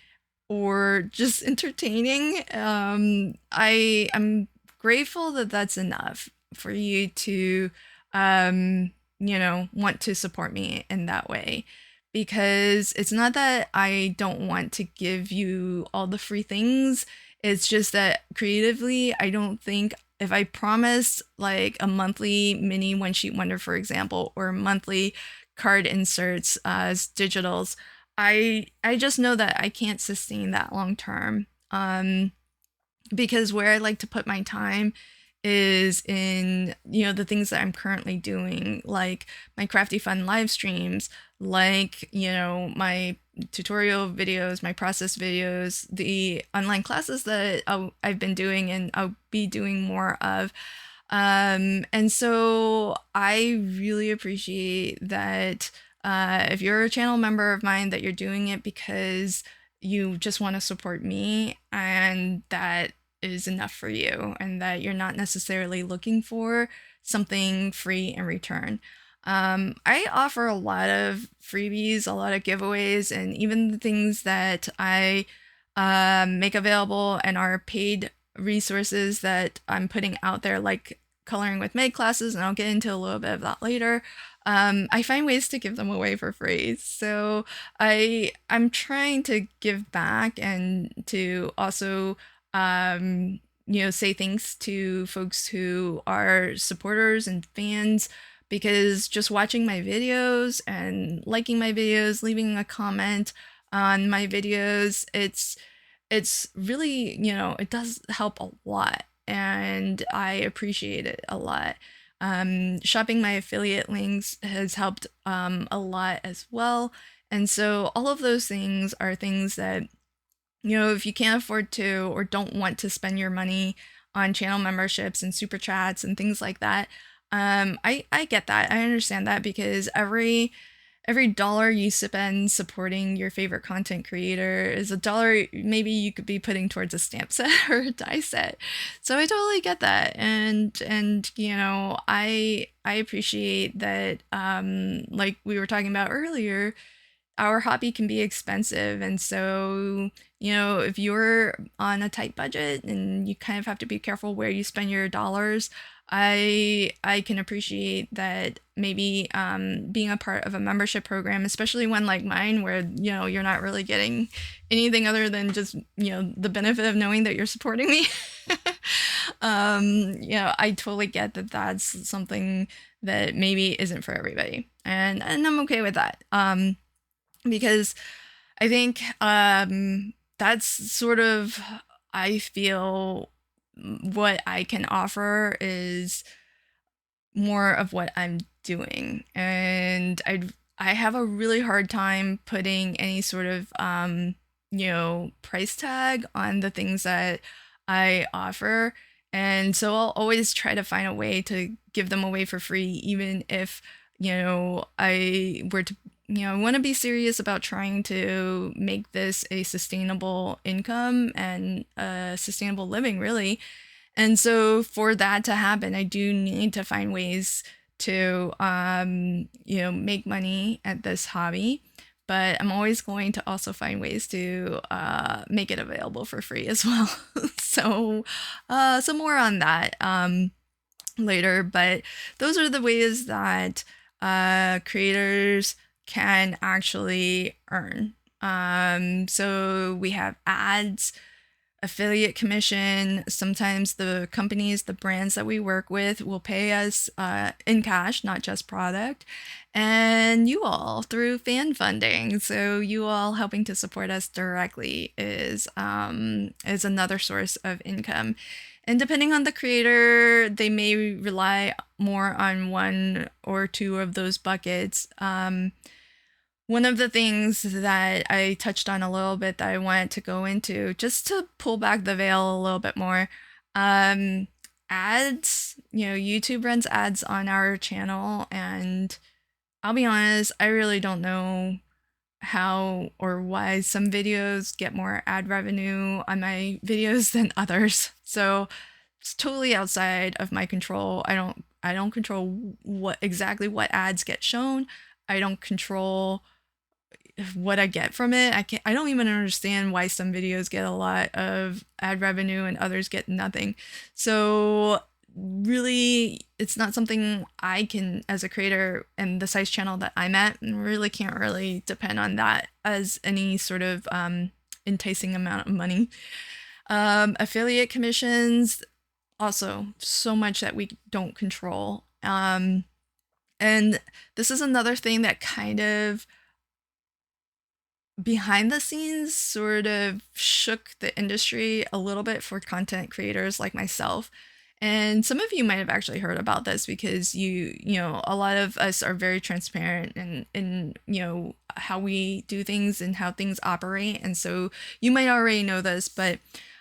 or just entertaining, I'm grateful that that's enough for you to, you know, want to support me in that way. Because it's not that I don't want to give you all the free things. It's just that creatively, I don't think if I promise like a monthly mini one sheet wonder, for example, or monthly card inserts as digitals, I just know that I can't sustain that long term. Because where I like to put my time is in, you know, the things that I'm currently doing, like my Crafty Fun live streams, like, you know, my tutorial videos, my process videos, the online classes that I've been doing and I'll be doing more of. And so I really appreciate that if you're a channel member of mine, that you're doing it because you just want to support me, and that is enough for you, and that you're not necessarily looking for something free in return. I offer a lot of freebies, a lot of giveaways, and even the things that I make available and are paid resources that I'm putting out there, like coloring with Meg classes, and I'll get into a little bit of that later. I find ways to give them away for free. So I'm trying to give back and to also say thanks to folks who are supporters and fans, because just watching my videos and liking my videos, leaving a comment on my videos, it's really, it does help a lot, and I appreciate it a lot. Shopping my affiliate links has helped a lot as well. And so all of those things are things that, if you can't afford to or don't want to spend your money on channel memberships and super chats and things like that, I get that. I understand that, because every dollar you spend supporting your favorite content creator is a dollar maybe you could be putting towards a stamp set or a die set. So I totally get that. And I appreciate that, like we were talking about earlier, our hobby can be expensive. And so, if you're on a tight budget and you kind of have to be careful where you spend your dollars, I can appreciate that maybe being a part of a membership program, especially one like mine, where you're not really getting anything other than just the benefit of knowing that you're supporting me. I totally get that that's something that maybe isn't for everybody, and I'm okay with that. Because I think that's sort of, I feel, what I can offer is more of what I'm doing. And I have a really hard time putting any sort of price tag on the things that I offer. And so I'll always try to find a way to give them away for free, even if I were to I want to be serious about trying to make this a sustainable income and a sustainable living, really. And so for that to happen, I do need to find ways to, make money at this hobby. But I'm always going to also find ways to make it available for free as well. So more on that later. But those are the ways that creators can actually earn. So we have ads, affiliate commission. Sometimes the companies, the brands that we work with will pay us in cash, not just product. And you all through fan funding. So you all helping to support us directly is another source of income. And depending on the creator, they may rely more on one or two of those buckets. One of the things that I touched on a little bit that I wanted to go into, just to pull back the veil a little bit more, ads, YouTube runs ads on our channel, and I'll be honest, I really don't know how or why some videos get more ad revenue on my videos than others. So it's totally outside of my control. I don't control what ads get shown. I don't control what I get from it. I don't even understand why some videos get a lot of ad revenue and others get nothing. So really, it's not something I can, as a creator and the size channel that I'm at, really can't really depend on that as any sort of enticing amount of money. Affiliate commissions, also so much that we don't control. And this is another thing that kind of behind the scenes sort of shook the industry a little bit for content creators like myself. And some of you might have actually heard about this, because a lot of us are very transparent in how we do things and how things operate. And so you might already know this, but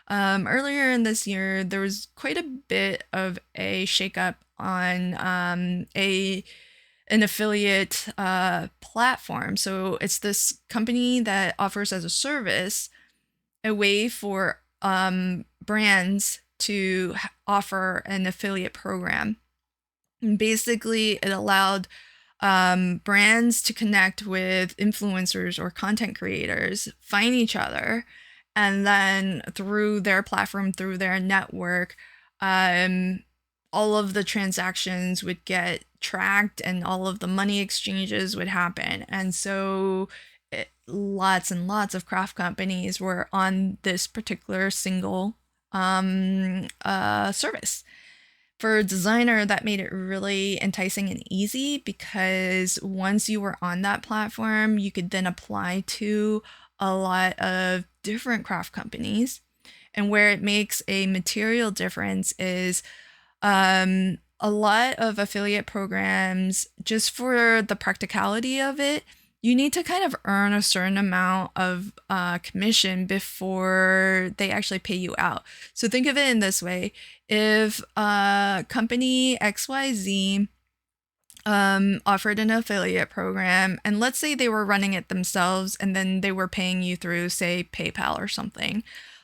earlier in this year, there was quite a bit of a shakeup on an affiliate platform. So it's this company that offers as a service a way for brands to offer an affiliate program. And basically, it allowed brands to connect with influencers or content creators, find each other, and then through their platform, through their network, um, all of the transactions would get tracked and all of the money exchanges would happen. And so lots and lots of craft companies were on this particular single service. For a designer, that made it really enticing and easy, because once you were on that platform, you could then apply to a lot of different craft companies. And where it makes a material difference is a lot of affiliate programs, just for the practicality of it, you need to kind of earn a certain amount of commission before they actually pay you out. So think of it in this way. If company XYZ offered an affiliate program, and let's say they were running it themselves and then they were paying you through, say, PayPal or something.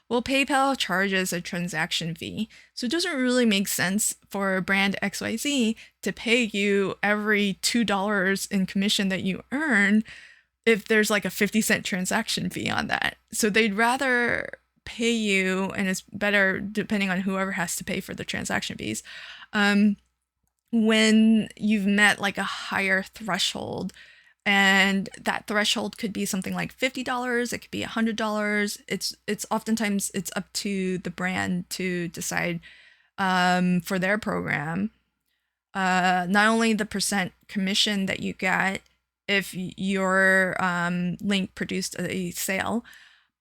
Well, PayPal charges a transaction fee. So it doesn't really make sense for brand XYZ to pay you every $2 in commission that you earn if there's like a 50-cent transaction fee on that. So they'd rather pay you, and it's better depending on whoever has to pay for the transaction fees, when you've met like a higher threshold. And that threshold could be something like $50, it could be $100. It's oftentimes it's up to the brand to decide for their program. Not only the percent commission that you get if your link produced a sale,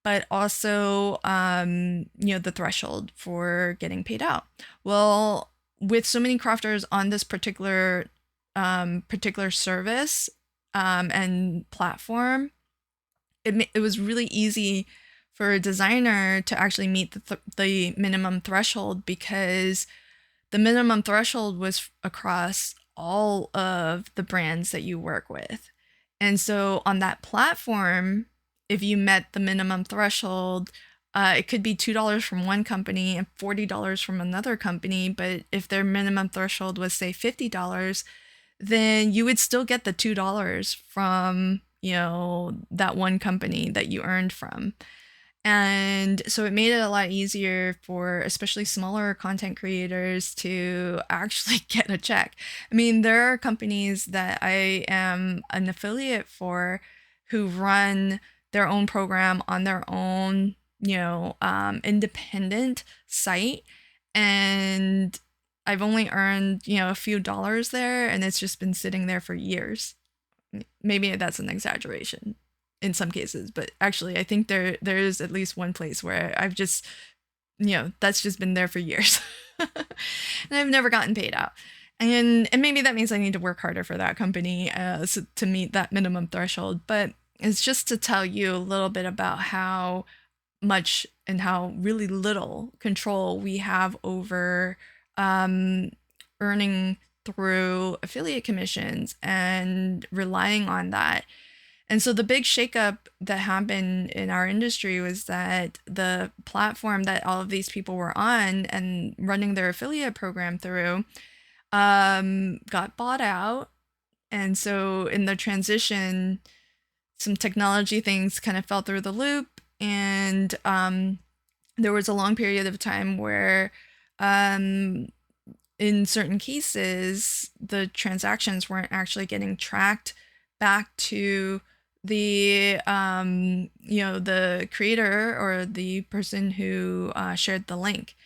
but also the threshold for getting paid out. Well, with so many crafters on this particular service and platform, it was really easy for a designer to actually meet the minimum threshold, because the minimum threshold was across all of the brands that you work with. And so on that platform, if you met the minimum threshold, it could be $2 from one company and $40 from another company. But if their minimum threshold was, say, $50, then you would still get the $2 from, that one company that you earned from. And so it made it a lot easier for especially smaller content creators to actually get a check. I mean, there are companies that I am an affiliate for who run their own program on their own, independent site. And I've only earned, a few dollars there, and it's just been sitting there for years. Maybe that's an exaggeration in some cases, but actually I think there is at least one place where I've just, that's just been there for years. And I've never gotten paid out. And maybe that means I need to work harder for that company to meet that minimum threshold. But it's just to tell you a little bit about how much and how really little control we have over earning through affiliate commissions and relying on that. And so the big shakeup that happened in our industry was that the platform that all of these people were on and running their affiliate program through got bought out. And so in the transition, some technology things kind of fell through the loop. And there was a long period of time where in certain cases, the transactions weren't actually getting tracked back to the the creator or the person who shared the link.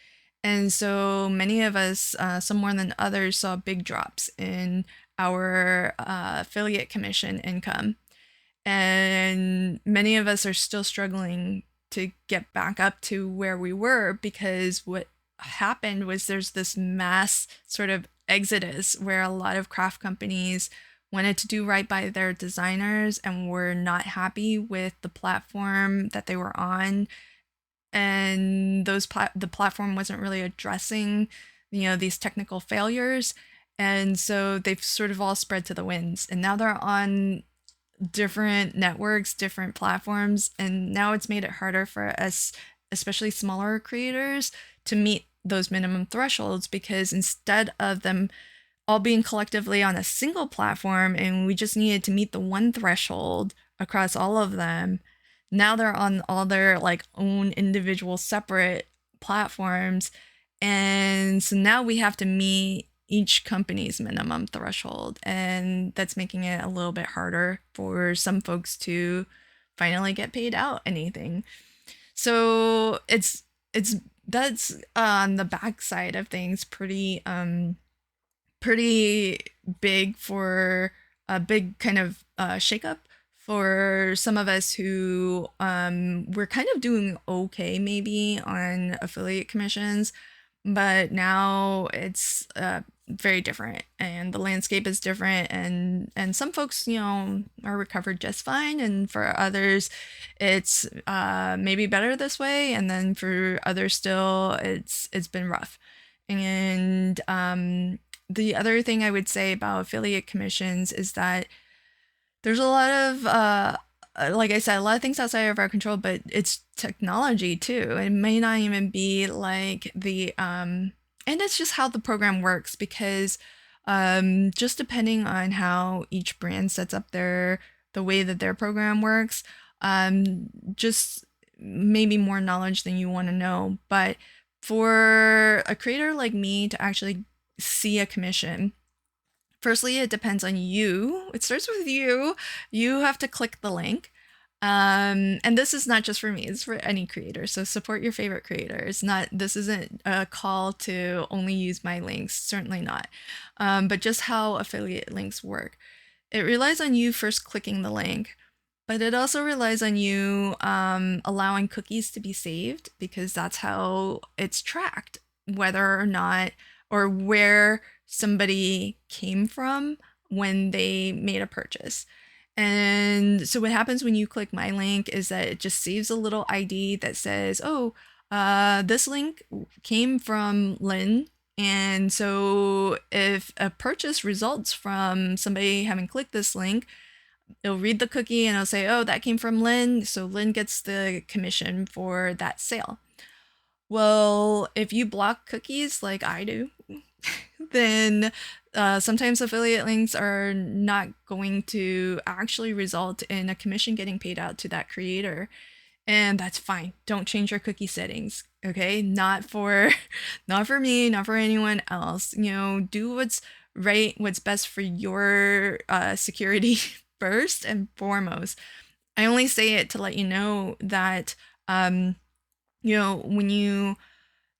And so many of us, some more than others, saw big drops in our affiliate commission income. And many of us are still struggling to get back up to where we were, because what happened was there's this mass sort of exodus where a lot of craft companies wanted to do right by their designers and were not happy with the platform that they were on, and the platform wasn't really addressing these technical failures. And so they've sort of all spread to the winds, and now they're on different networks, different platforms, and now it's made it harder for us, especially smaller creators, to meet those minimum thresholds, because instead of them all being collectively on a single platform and we just needed to meet the one threshold across all of them, Now they're on all their like own individual separate platforms. And so now we have to meet each company's minimum threshold. And that's making it a little bit harder for some folks to finally get paid out anything. So it's that's on the backside of things pretty big for a big kind of shakeup for some of us who were kind of doing okay maybe on affiliate commissions, but now it's very different and the landscape is different, and some folks, you know, are recovered just fine, and for others it's maybe better this way, and then for others still it's been rough. And the other thing I would say about affiliate commissions is that there's a lot of like I said, a lot of things outside of our control, but it's technology too. It may not even be like the and it's just how the program works, because just depending on how each brand sets up the way that their program works, just maybe more knowledge than you want to know. But for a creator like me to actually see a commission, firstly, it depends on you. It starts with you. You have to click the link. And this is not just for me, it's for any creator. So support your favorite creators. This isn't a call to only use my links, certainly not. But just how affiliate links work. It relies on you first clicking the link, but it also relies on you allowing cookies to be saved, because that's how it's tracked, whether or not or where somebody came from when they made a purchase. And so what happens when you click my link is that it just saves a little ID that says, oh, this link came from Lynn. And so if a purchase results from somebody having clicked this link, it'll read the cookie and it'll say, oh, that came from Lynn. So Lynn gets the commission for that sale. Well, if you block cookies like I do, then sometimes affiliate links are not going to actually result in a commission getting paid out to that creator. And that's fine. Don't change your cookie settings, okay? Not for me, not for anyone else. You know, do what's right, what's best for your security first and foremost. I only say it to let you know that you know, when you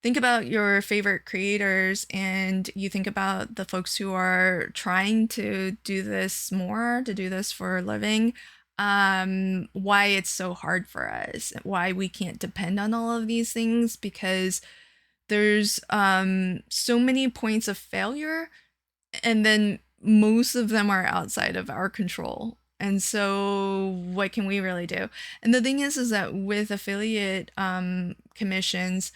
think about your favorite creators and you think about the folks who are trying to do this more, to do this for a living, why it's so hard for us, why we can't depend on all of these things, because there's so many points of failure, and then most of them are outside of our control. And so what can we really do? And the thing is that with affiliate commissions,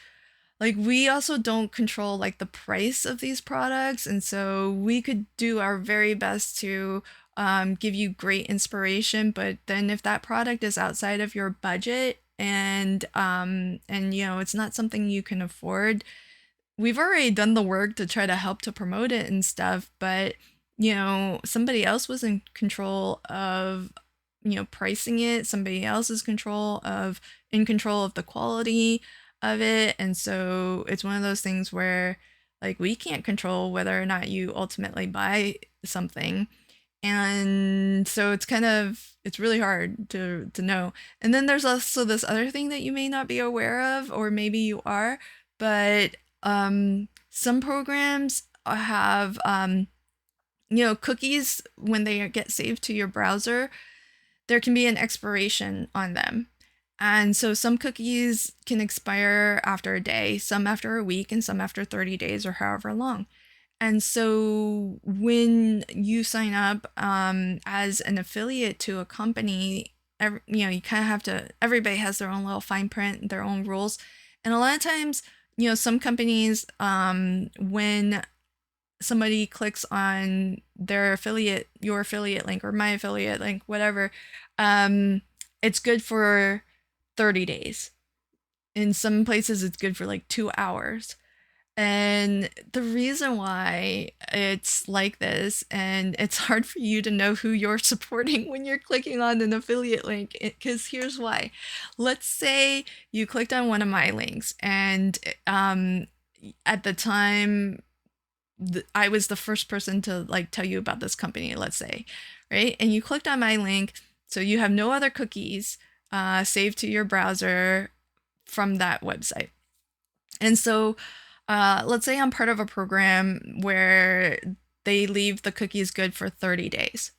like we also don't control like the price of these products, and so we could do our very best to give you great inspiration, but then if that product is outside of your budget and you know, it's not something you can afford, we've already done the work to try to help to promote it and stuff, but you know, somebody else was in control of, you know, pricing it, somebody else is in control of the quality of it. And so it's one of those things where like we can't control whether or not you ultimately buy something. And so it's really hard to know. And then there's also this other thing that you may not be aware of, or maybe you are, but some programs have you know, cookies, when they get saved to your browser, there can be an expiration on them. And so some cookies can expire after a day, some after a week, and some after 30 days or however long. And so when you sign up as an affiliate to a company, you know, you kind of have to, everybody has their own little fine print, their own rules. And a lot of times, you know, some companies, when somebody clicks on their affiliate, your affiliate link or my affiliate link, whatever, it's good for 30 days. In some places, it's good for like 2 hours. And the reason why it's like this, and it's hard for you to know who you're supporting when you're clicking on an affiliate link, because here's why. Let's say you clicked on one of my links, and at the time, I was the first person to like tell you about this company, let's say, right? And you clicked on my link, so you have no other cookies saved to your browser from that website. And so let's say I'm part of a program where they leave the cookies good for 30 days.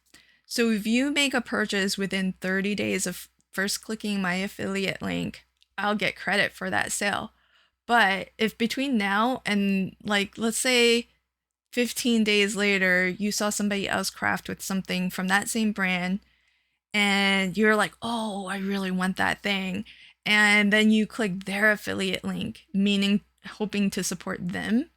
So if you make a purchase within 30 days of first clicking my affiliate link, I'll get credit for that sale. But if between now and, like, let's say 15 days later, you saw somebody else craft with something from that same brand, and you're like, oh, I really want that thing. And then you click their affiliate link, meaning hoping to support them.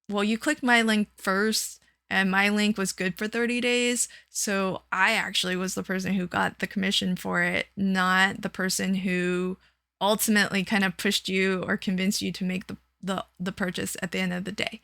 Well, you clicked my link first, and my link was good for 30 days. So I actually was the person who got the commission for it, not the person who ultimately kind of pushed you or convinced you to make the purchase at the end of the day.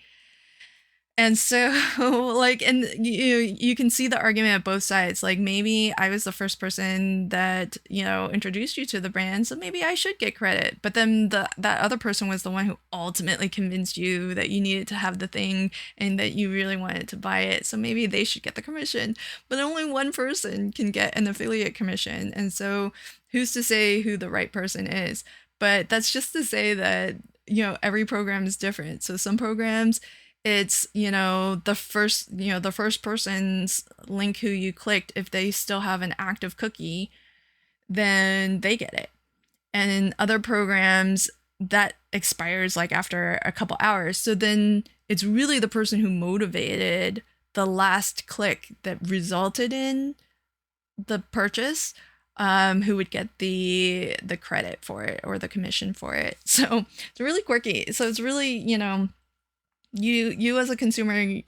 And so, like, and you can see the argument at both sides. Like, maybe I was the first person that, introduced you to the brand, so maybe I should get credit. But then that other person was the one who ultimately convinced you that you needed to have the thing and that you really wanted to buy it, so maybe they should get the commission. But only one person can get an affiliate commission, and so who's to say who the right person is? But that's just to say that, every program is different. So some programs, it's the first person's link who you clicked, if they still have an active cookie, then they get it. And in other programs, that expires like after a couple hours, so then it's really the person who motivated the last click that resulted in the purchase, who would get the credit for it or the commission for it. So it's really quirky. So it's really, you as a consumer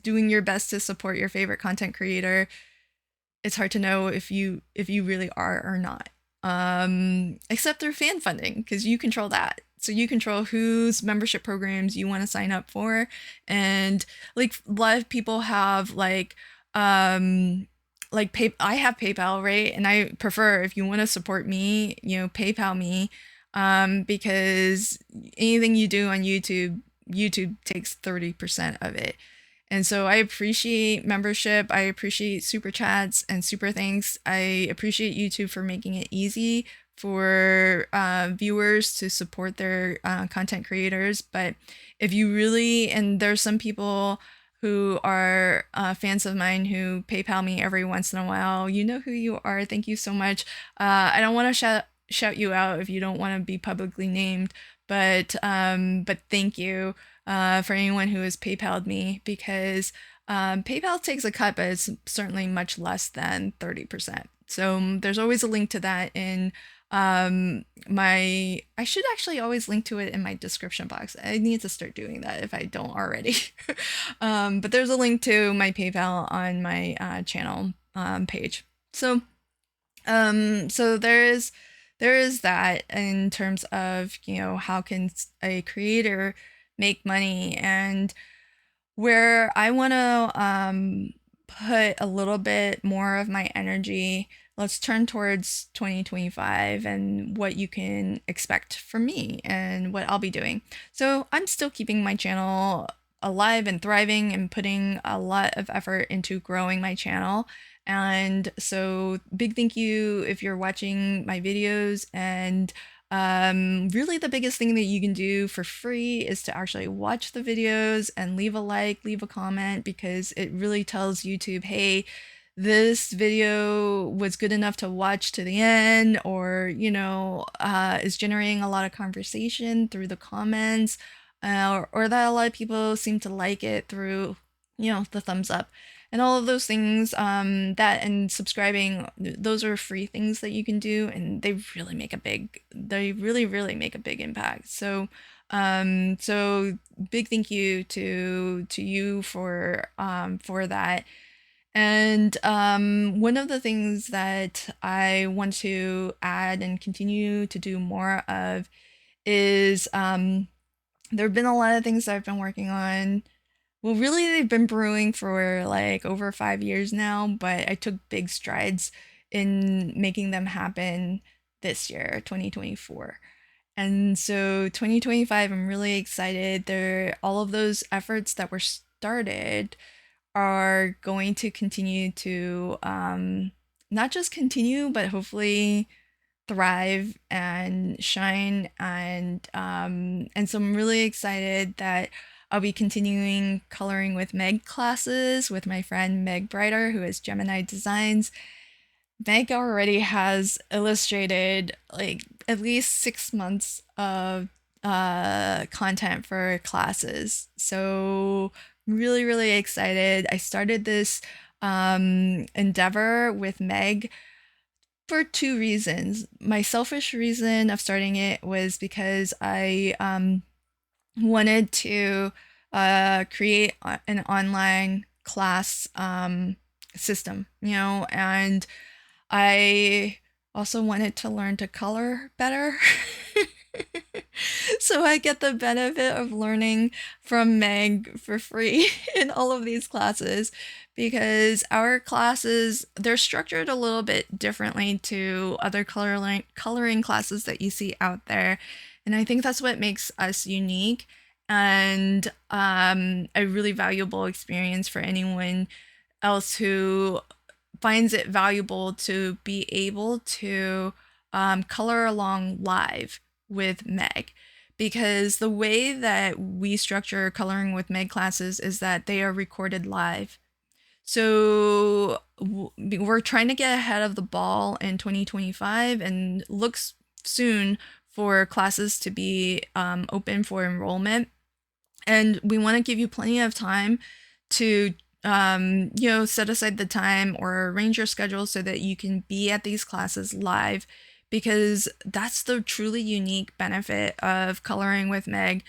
doing your best to support your favorite content creator. It's hard to know if you really are or not, except through fan funding, because you control that. So you control whose membership programs you want to sign up for. And like a lot of people have I have PayPal, right? And I prefer, if you want to support me, PayPal me, because anything you do on YouTube takes 30% of it. And so I appreciate membership. I appreciate super chats and super thanks. I appreciate YouTube for making it easy for viewers to support their content creators. But if you really, and there's some people who are fans of mine who PayPal me every once in a while, you know who you are. Thank you so much. I don't want to shout you out if you don't want to be publicly named, but thank you for anyone who has PayPal'd me, because PayPal takes a cut, but it's certainly much less than 30%. So there's always a link to that in I should actually always link to it in my description box. I need to start doing that if I don't already. But there's a link to my PayPal on my channel page. So there is that in terms of, how can a creator make money, and where I want to put a little bit more of my energy. Let's turn towards 2025 and what you can expect from me and what I'll be doing. So I'm still keeping my channel alive and thriving and putting a lot of effort into growing my channel. And so big thank you if you're watching my videos. And really the biggest thing that you can do for free is to actually watch the videos and leave a like, leave a comment, because it really tells YouTube, hey, this video was good enough to watch to the end, or is generating a lot of conversation through the comments, or that a lot of people seem to like it through the thumbs up and all of those things. That and subscribing, those are free things that you can do, and they really really make a big impact. So big thank you to you for that. And one of the things that I want to add and continue to do more of is There have been a lot of things that I've been working on. Well, really, they've been brewing for like over 5 years now, but I took big strides in making them happen this year, 2024. And so 2025, I'm really excited. There, all of those efforts that were started are going to continue to not just continue, but hopefully thrive and shine. And so I'm really excited that I'll be continuing coloring with Meg classes with my friend Meg Brighter, who is Gemini Designs. Meg already has illustrated like at least 6 months of content for classes. So really, really excited. I started this endeavor with Meg for two reasons. My selfish reason of starting it was because I wanted to create an online class system, and I also wanted to learn to color better. So I get the benefit of learning from Meg for free in all of these classes because our classes, they're structured a little bit differently to other coloring classes that you see out there. And I think that's what makes us unique and a really valuable experience for anyone else who finds it valuable to be able to color along live with Meg. Because the way that we structure coloring with Meg classes is that they are recorded live. So we're trying to get ahead of the ball in 2025 and looks soon for classes to be open for enrollment. And we want to give you plenty of time to set aside the time or arrange your schedule so that you can be at these classes live, because that's the truly unique benefit of coloring with Meg,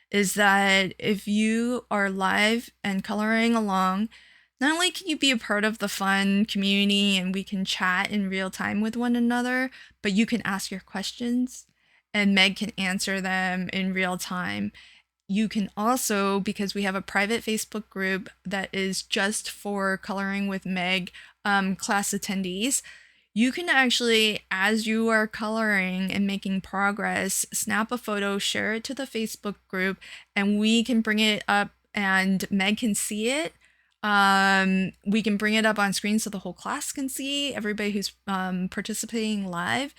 is that if you are live and coloring along, not only can you be a part of the fun community and we can chat in real time with one another, but you can ask your questions and Meg can answer them in real time. You can also, because we have a private Facebook group that is just for coloring with Meg class attendees, you can actually, as you are coloring and making progress, snap a photo, share it to the Facebook group, and we can bring it up and Meg can see it. We can bring it up on screen so the whole class can see, everybody who's participating live.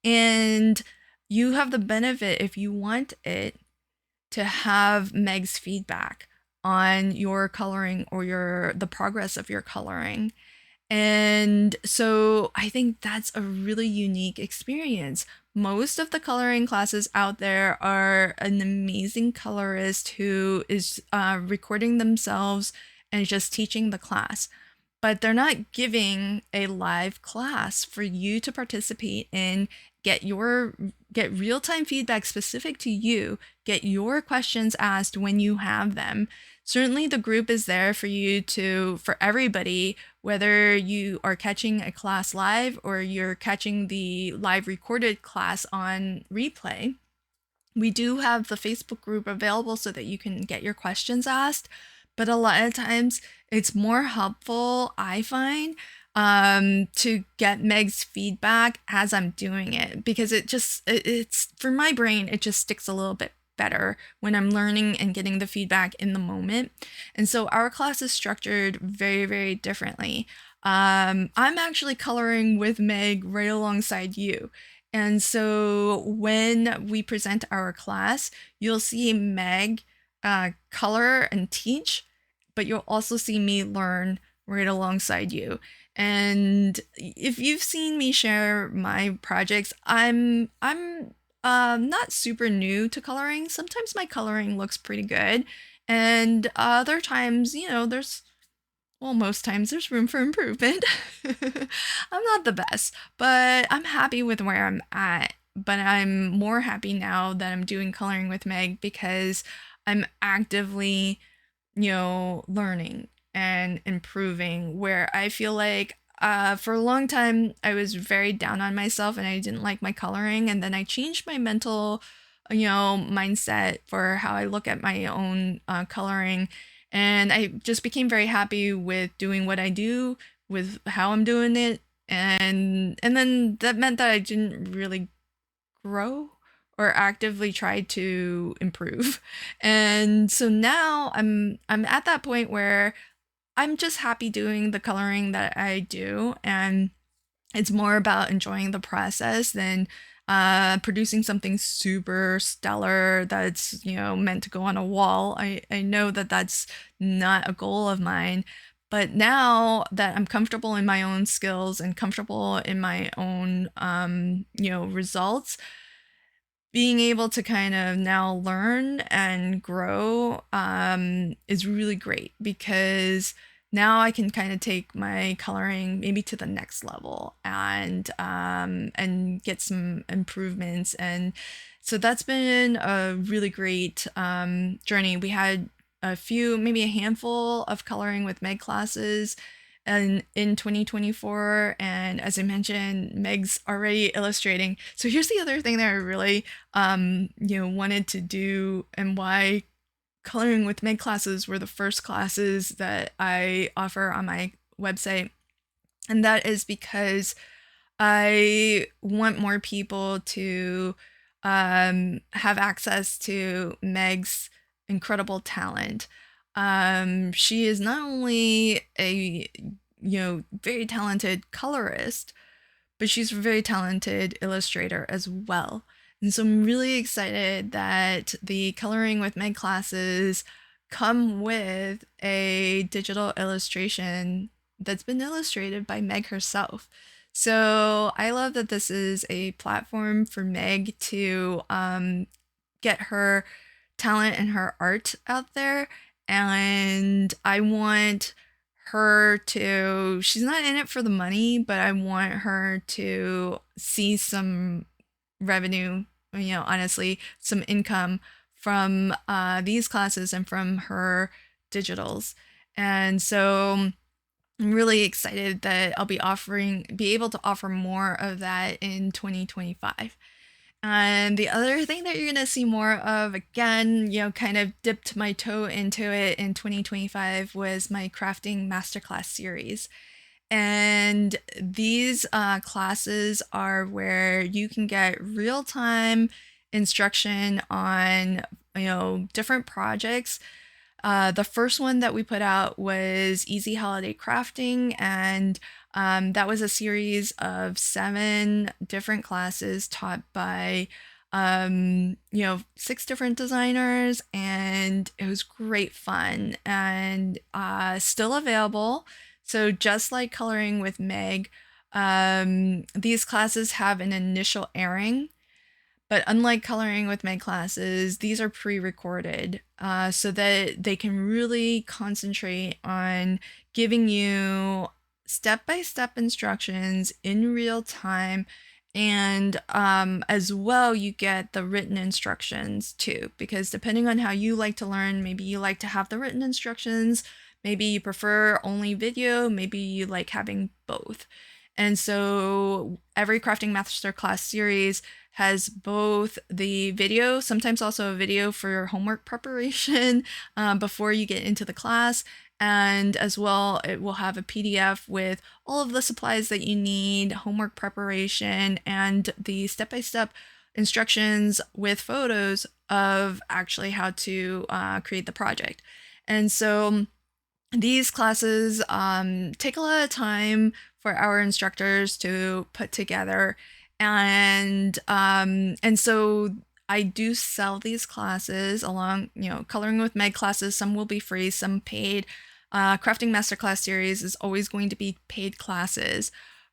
And you have the benefit, if you want it, to have Meg's feedback on your coloring or the progress of your coloring. And so I think that's a really unique experience. Most of the coloring classes out there are an amazing colorist who is recording themselves and just teaching the class, but they're not giving a live class for you to participate in, get real-time feedback specific to you, get your questions asked when you have them. Certainly the group is there for everybody, whether you are catching a class live or you're catching the live recorded class on replay. We do have the Facebook group available so that you can get your questions asked, but a lot of times it's more helpful, I find, to get Meg's feedback as I'm doing it, because it's for my brain, it just sticks a little bit better when I'm learning and getting the feedback in the moment. And so our class is structured very, very differently. I'm actually coloring with Meg right alongside you. And so when we present our class, you'll see Meg color and teach, but you'll also see me learn right alongside you. And if you've seen me share my projects, I'm not super new to coloring. Sometimes my coloring looks pretty good, and other times, most times there's room for improvement. I'm not the best, but I'm happy with where I'm at. But I'm more happy now that I'm doing coloring with Meg because I'm actively, learning and improving, where I feel like for a long time I was very down on myself and I didn't like my coloring, and then I changed my mental mindset for how I look at my own coloring. And I just became very happy with doing what I do, with how I'm doing it. And then that meant that I didn't really grow or actively try to improve. And so now I'm at that point where I'm just happy doing the coloring that I do, and it's more about enjoying the process than producing something super stellar that's meant to go on a wall. I know that that's not a goal of mine, but now that I'm comfortable in my own skills and comfortable in my own results, being able to kind of now learn and grow is really great, because now I can kind of take my coloring maybe to the next level and get some improvements. And so that's been a really great journey. We had maybe a handful of coloring with Meg classes and in 2024, and as I mentioned, Meg's already illustrating. So here's the other thing that I really wanted to do, and why coloring with Meg classes were the first classes that I offer on my website. And that is because I want more people to have access to Meg's incredible talent. She is not only a very talented colorist, but she's a very talented illustrator as well. And so I'm really excited that the Coloring with Meg classes come with a digital illustration that's been illustrated by Meg herself. So I love that this is a platform for Meg to get her talent and her art out there. And I want her to, she's not in it for the money, but I want her to see some revenue, honestly, some income from these classes and from her digitals. And so I'm really excited that I'll be able to offer more of that in 2025. And the other thing that you're going to see more of, again, kind of dipped my toe into it in 2025, was my crafting masterclass series. And these classes are where you can get real-time instruction on, different projects. The first one that we put out was Easy Holiday Crafting, and that was a series of 7 different classes taught by 6 different designers, and it was great fun, and still available. So just like Coloring with Meg, these classes have an initial airing. But unlike Coloring with Meg classes, these are pre-recorded so that they can really concentrate on giving you step-by-step instructions in real time. And as well, you get the written instructions too, because depending on how you like to learn, maybe you like to have the written instructions, maybe you prefer only video, maybe you like having both. And so every Crafting Masterclass series has both the video, sometimes also a video for your homework preparation before you get into the class, and as well it will have a PDF with all of the supplies that you need, homework preparation, and the step-by-step instructions with photos of actually how to create the project. And so these classes take a lot of time for our instructors to put together, and so I do sell these classes along, Coloring with Meg classes. Some will be free, some paid. Crafting Masterclass series is always going to be paid classes,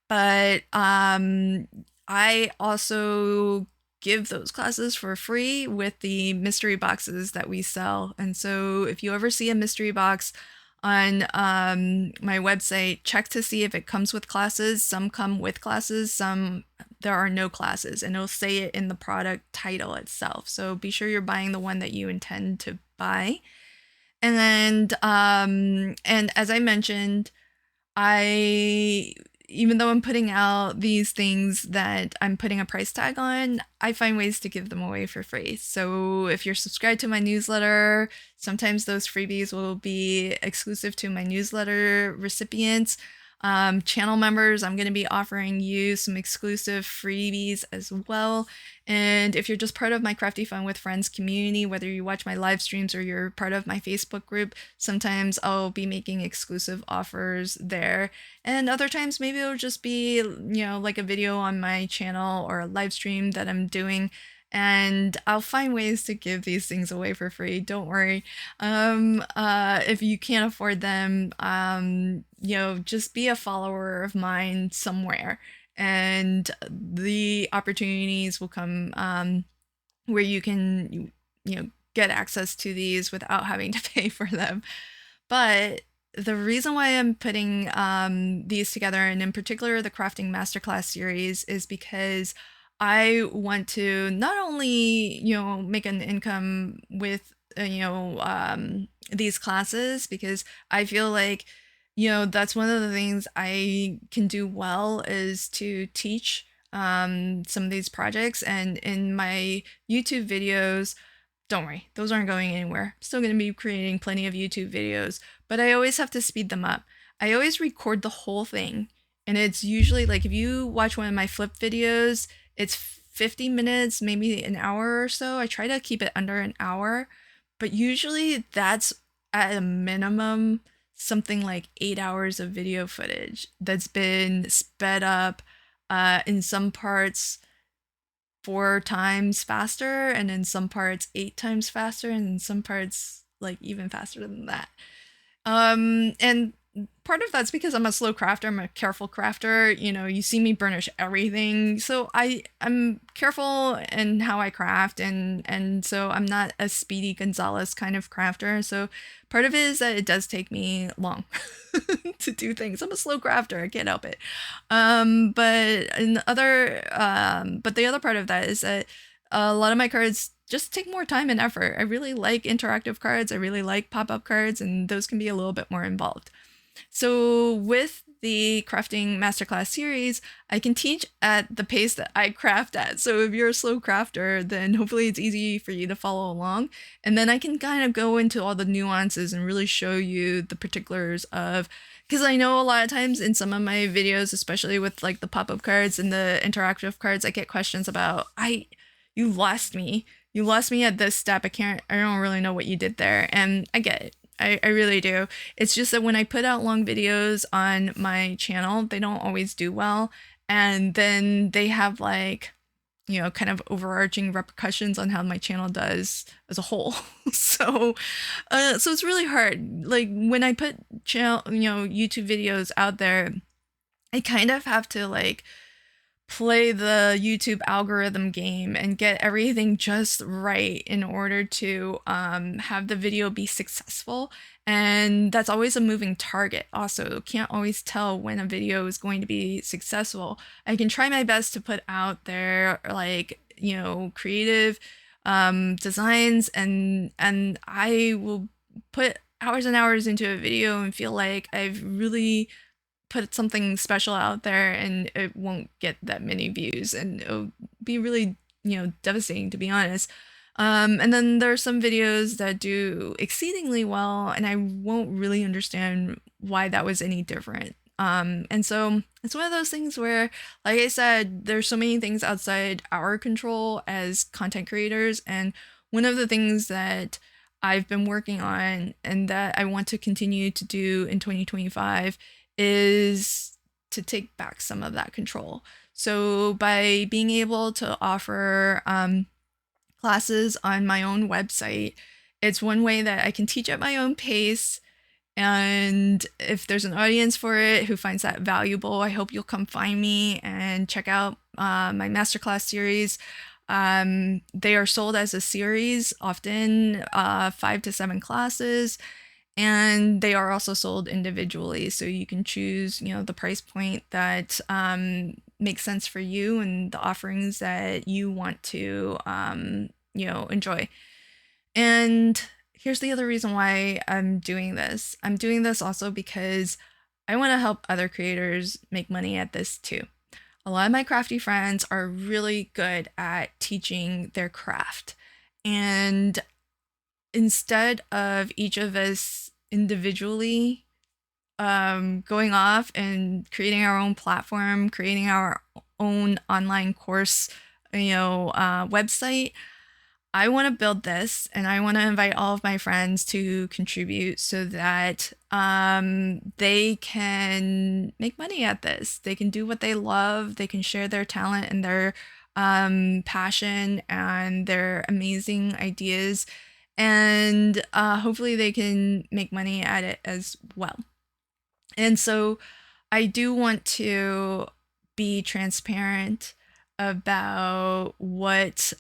but I also give those classes for free with the mystery boxes that we sell. And so if you ever see a mystery box on my website, check to see if it comes with classes. Some come with classes, some there are no classes, and it'll say it in the product title itself. So be sure you're buying the one that you intend to buy. And then and as I mentioned, I even though I'm putting out these things that I'm putting a price tag on, I find ways to give them away for free. So if you're subscribed to my newsletter, sometimes those freebies will be exclusive to my newsletter recipients. Channel members, I'm going to be offering you some exclusive freebies as well. And if you're just part of my Crafty Fun with Friends community, whether you watch my live streams or you're part of my Facebook group, sometimes I'll be making exclusive offers there. And other times, maybe it'll just be, like a video on my channel or a live stream that I'm doing. And I'll find ways to give these things away for free. Don't worry. If you can't afford them, just be a follower of mine somewhere, and the opportunities will come where you can, get access to these without having to pay for them. But the reason why I'm putting these together, and in particular the crafting masterclass series, is because I want to not only, make an income with, these classes, because I feel like, that's one of the things I can do well, is to teach some of these projects. And in my YouTube videos, don't worry, those aren't going anywhere. I'm still going to be creating plenty of YouTube videos, but I always have to speed them up. I always record the whole thing, and it's usually like, if you watch one of my flip videos, it's 50 minutes, maybe an hour or so. I try to keep it under an hour, but usually that's at a minimum something like 8 hours of video footage that's been sped up, in some parts 4 times faster, and in some parts 8 times faster, and in some parts like even faster than that. And part of that's because I'm a slow crafter. I'm a careful crafter. You see me burnish everything, so I'm careful in how I craft, and so I'm not a Speedy Gonzalez kind of crafter. So part of it is that it does take me long to do things. I'm a slow crafter. I can't help it. But the other part of that is that a lot of my cards just take more time and effort. I really like interactive cards. I really like pop-up cards, and those can be a little bit more involved. So with the crafting masterclass series, I can teach at the pace that I craft at. So if you're a slow crafter, then hopefully it's easy for you to follow along. And then I can kind of go into all the nuances and really show you the particulars of, because I know a lot of times in some of my videos, especially with like the pop-up cards and the interactive cards, I get questions about, you lost me. You lost me at this step. I don't really know what you did there. And I get it. I really do. It's just that when I put out long videos on my channel, they don't always do well. And then they have like, kind of overarching repercussions on how my channel does as a whole. So it's really hard. Like when I put YouTube videos out there, I kind of have to like play the YouTube algorithm game and get everything just right in order to have the video be successful. And that's always a moving target. Also, can't always tell when a video is going to be successful. I can try my best to put out there like, creative designs, and I will put hours and hours into a video and feel like I've really put something special out there, and it won't get that many views, and it'll be really, devastating, to be honest. And then there are some videos that do exceedingly well, and I won't really understand why that was any different. And so it's one of those things where, like I said, there's so many things outside our control as content creators. And one of the things that I've been working on, and that I want to continue to do in 2025, is to take back some of that control. So by being able to offer classes on my own website, it's one way that I can teach at my own pace. And if there's an audience for it who finds that valuable, I hope you'll come find me and check out my masterclass series. They are sold as a series, often 5 to 7 classes. And they are also sold individually, so you can choose, the price point that makes sense for you and the offerings that you want to, enjoy. And here's the other reason why I'm doing this. I'm doing this also because I want to help other creators make money at this too. A lot of my crafty friends are really good at teaching their craft. And instead of each of us individually going off and creating our own platform, creating our own online course, website, I want to build this and I want to invite all of my friends to contribute so that they can make money at this. They can do what they love. They can share their talent and their passion and their amazing ideas. And hopefully they can make money at it as well. And so I do want to be transparent about what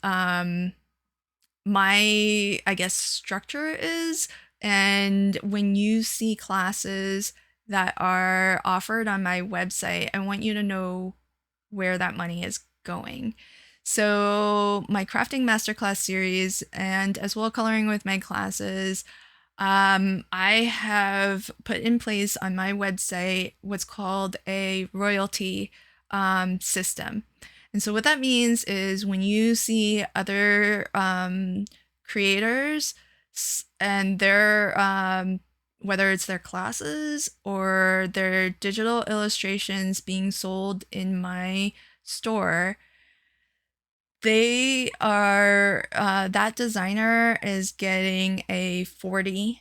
my, I guess, structure is. And when you see classes that are offered on my website, I want you to know where that money is going. So my crafting masterclass series and as well coloring with my classes, I have put in place on my website what's called a royalty system. And so what that means is when you see other creators and their whether it's their classes or their digital illustrations being sold in my store, they are that designer is getting a 40%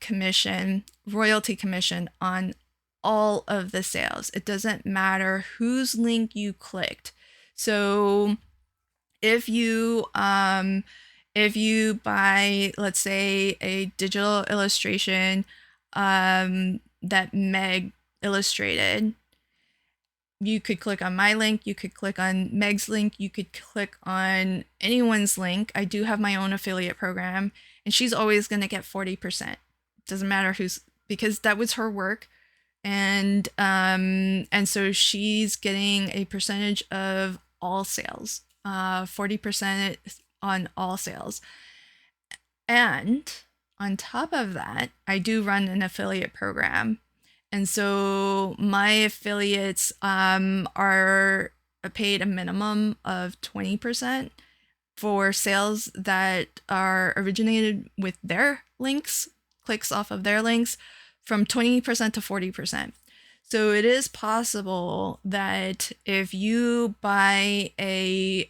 commission, royalty commission on all of the sales. It doesn't matter whose link you clicked. So if you buy, let's say, a digital illustration that Meg illustrated, you could click on my link, you could click on Meg's link, you could click on anyone's link. I do have my own affiliate program, and she's always going to get 40%. Doesn't matter who's, because that was her work. And so she's getting a percentage of all sales, 40% on all sales. And on top of that, I do run an affiliate program. And so my affiliates are paid a minimum of 20% for sales that are originated with their links, clicks off of their links, from 20% to 40%. So it is possible that if you buy a,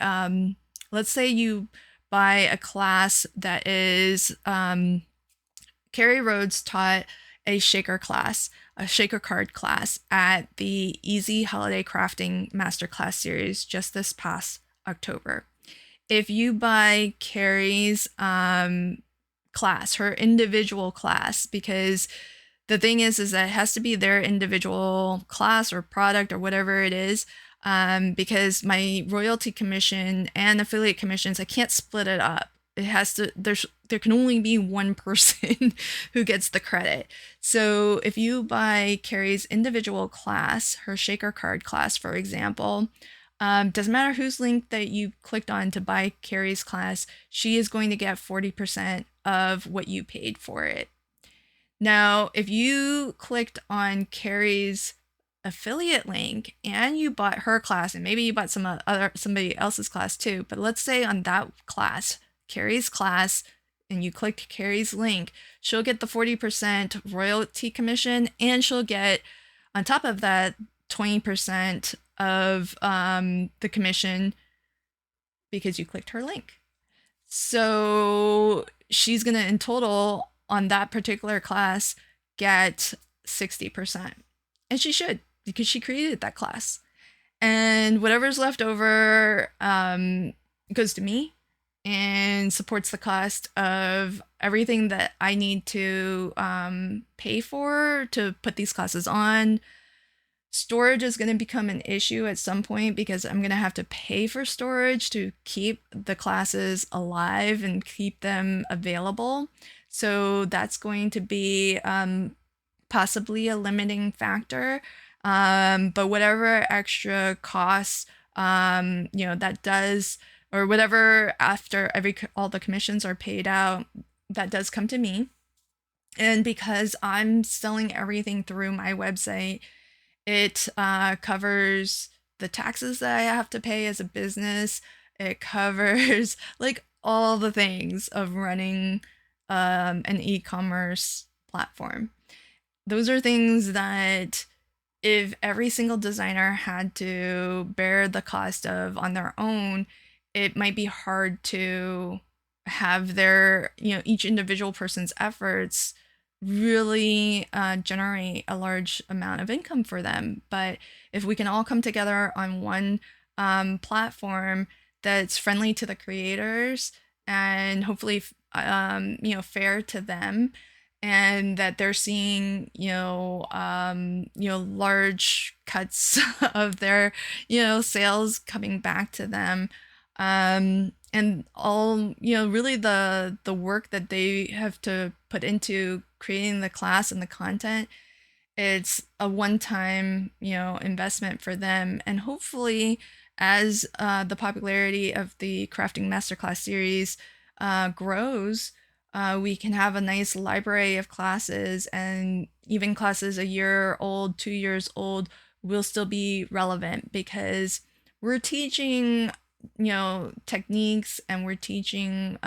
let's say you buy a class that is, Carrie Rhodes taught a shaker class, a shaker card class at the Easy Holiday Crafting Masterclass series just this past October. If you buy Carrie's class, her individual class, because the thing is that it has to be their individual class or product or whatever it is, because my royalty commission and affiliate commissions, I can't split it up. It has to, there can only be one person who gets the credit. So if you buy Carrie's individual class, her shaker card class, for example, doesn't matter whose link that you clicked on to buy Carrie's class, she is going to get 40% of what you paid for it. Now, if you clicked on Carrie's affiliate link and you bought her class, and maybe you bought somebody else's class too, but let's say on that class, Carrie's class, and you clicked Carrie's link, she'll get the 40% royalty commission, and she'll get, on top of that, 20% of the commission because you clicked her link. So she's gonna, in total, on that particular class, get 60%. And she should, because she created that class. And whatever's left over goes to me and supports the cost of everything that I need to pay for to put these classes on. Storage is going to become an issue at some point because I'm going to have to pay for storage to keep the classes alive and keep them available. So that's going to be possibly a limiting factor. But whatever extra costs, that does, or whatever after all the commissions are paid out, that does come to me. And because I'm selling everything through my website, it covers the taxes that I have to pay as a business. It covers like all the things of running an e-commerce platform. Those are things that if every single designer had to bear the cost of on their own, it might be hard to have their, each individual person's efforts really generate a large amount of income for them. But if we can all come together on one platform that's friendly to the creators and hopefully, fair to them, and that they're seeing, large cuts of their, sales coming back to them, and all, really the work that they have to put into creating the class and the content. It's a one-time, investment for them, and hopefully, as the popularity of the crafting masterclass series grows, we can have a nice library of classes, and even classes a year old, 2 years old will still be relevant because we're teaching, techniques, and we're teaching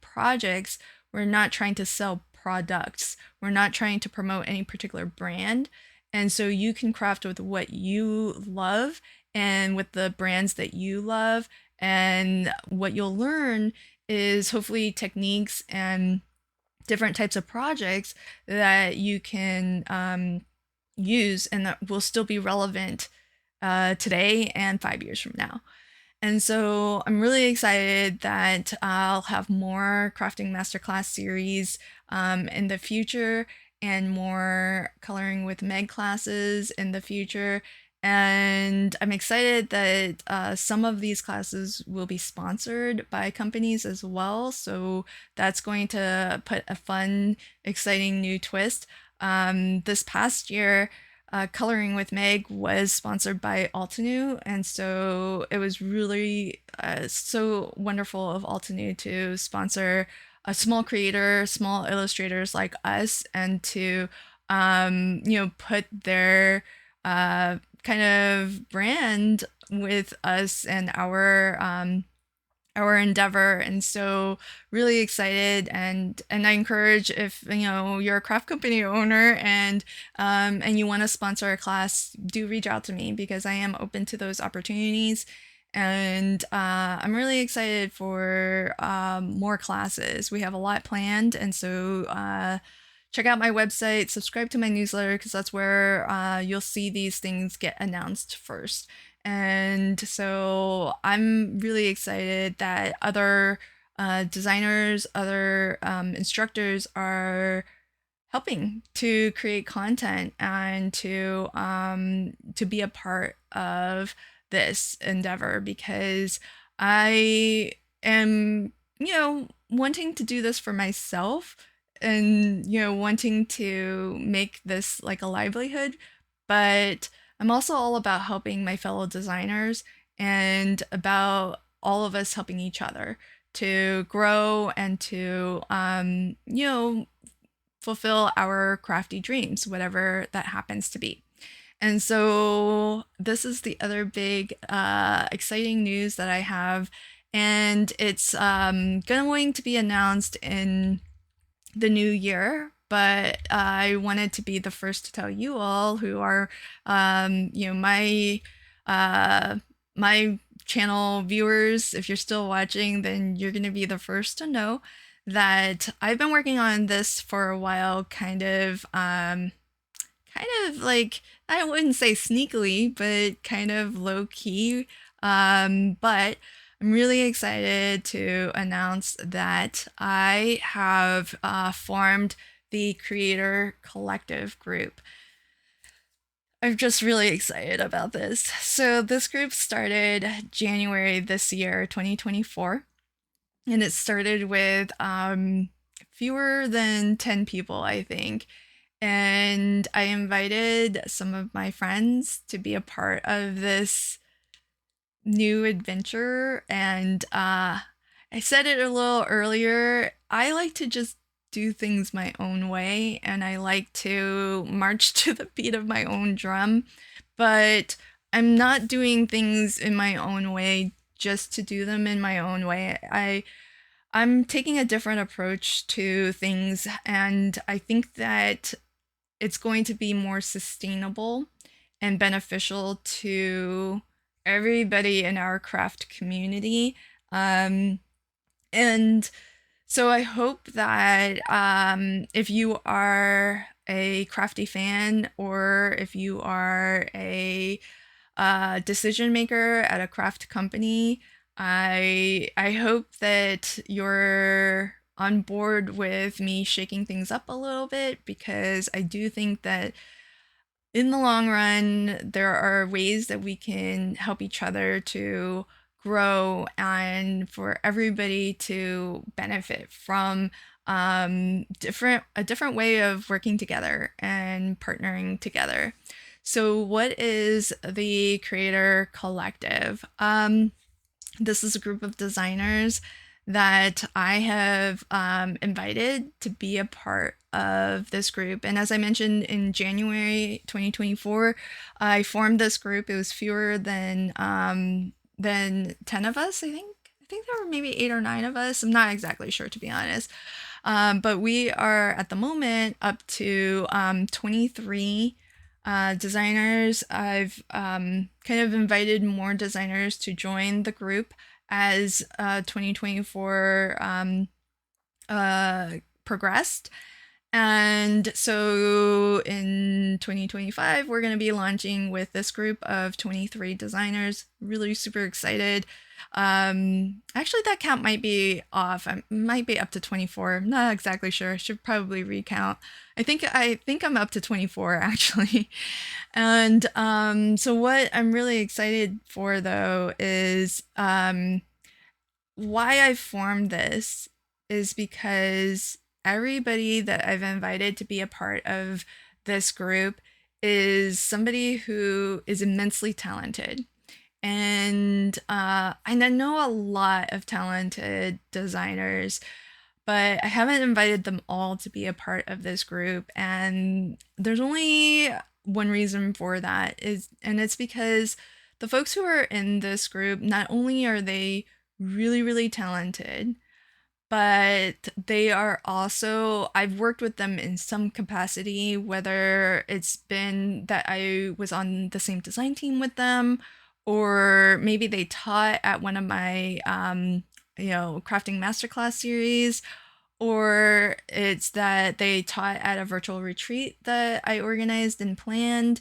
projects. We're not trying to sell products. We're not trying to promote any particular brand. And so you can craft with what you love and with the brands that you love. And what you'll learn is hopefully techniques and different types of projects that you can use and that will still be relevant today and 5 years from now. And so I'm really excited that I'll have more crafting masterclass series in the future, and more coloring with Meg classes in the future. And I'm excited that some of these classes will be sponsored by companies as well. So that's going to put a fun, exciting new twist. This past year, Coloring with Meg was sponsored by Altenew, and so it was really so wonderful of Altenew to sponsor a small creator, small illustrators like us, and to put their kind of brand with us and our endeavor. And so really excited, and I encourage, if you're a craft company owner and you want to sponsor a class, do reach out to me because I am open to those opportunities. And I'm really excited for more classes. We have a lot planned, and so check out my website, subscribe to my newsletter, because that's where you'll see these things get announced first. And so I'm really excited that other designers, other instructors are helping to create content and to be a part of this endeavor, because I am, wanting to do this for myself, and wanting to make this like a livelihood. But I'm also all about helping my fellow designers and about all of us helping each other to grow and to fulfill our crafty dreams, whatever that happens to be. And so this is the other big exciting news that I have, and it's going to be announced in the new year. But I wanted to be the first to tell you all who are, my channel viewers. If you're still watching, then you're going to be the first to know that I've been working on this for a while, kind of like, I wouldn't say sneakily, but kind of low key. But I'm really excited to announce that I have formed the Creator Collective group. I'm just really excited about this. So this group started January this year, 2024, and it started with fewer than 10 people, I think. And I invited some of my friends to be a part of this new adventure. And I said it a little earlier, I like to just do things my own way, and I like to march to the beat of my own drum, but I'm not doing things in my own way just to do them in my own way. I'm taking a different approach to things, and I think that it's going to be more sustainable and beneficial to everybody in our craft community. And so I hope that if you are a Crafty fan, or if you are a decision maker at a craft company, I hope that you're on board with me shaking things up a little bit, because I do think that in the long run, there are ways that we can help each other to grow and for everybody to benefit from a different way of working together and partnering together. So what is the Creator Collective? This is a group of designers that I have invited to be a part of this group. And as I mentioned, in January 2024, I formed this group. It was fewer than 10 of us, I think. I think there were maybe 8 or 9 of us. I'm not exactly sure, to be honest. But we are at the moment up to 23 designers. I've kind of invited more designers to join the group as 2024 progressed. And so in 2025, we're going to be launching with this group of 23 designers. Really super excited. Actually, that count might be off. I might be up to 24. I'm not exactly sure. I should probably recount. I think I'm up to 24 actually. And so what I'm really excited for, though, is why I formed this is because everybody that I've invited to be a part of this group is somebody who is immensely talented. And I know a lot of talented designers, but I haven't invited them all to be a part of this group. And there's only one reason for that, and it's because the folks who are in this group, not only are they really, really talented, but they are also, I've worked with them in some capacity, whether it's been that I was on the same design team with them, or maybe they taught at one of my, crafting masterclass series, or it's that they taught at a virtual retreat that I organized and planned.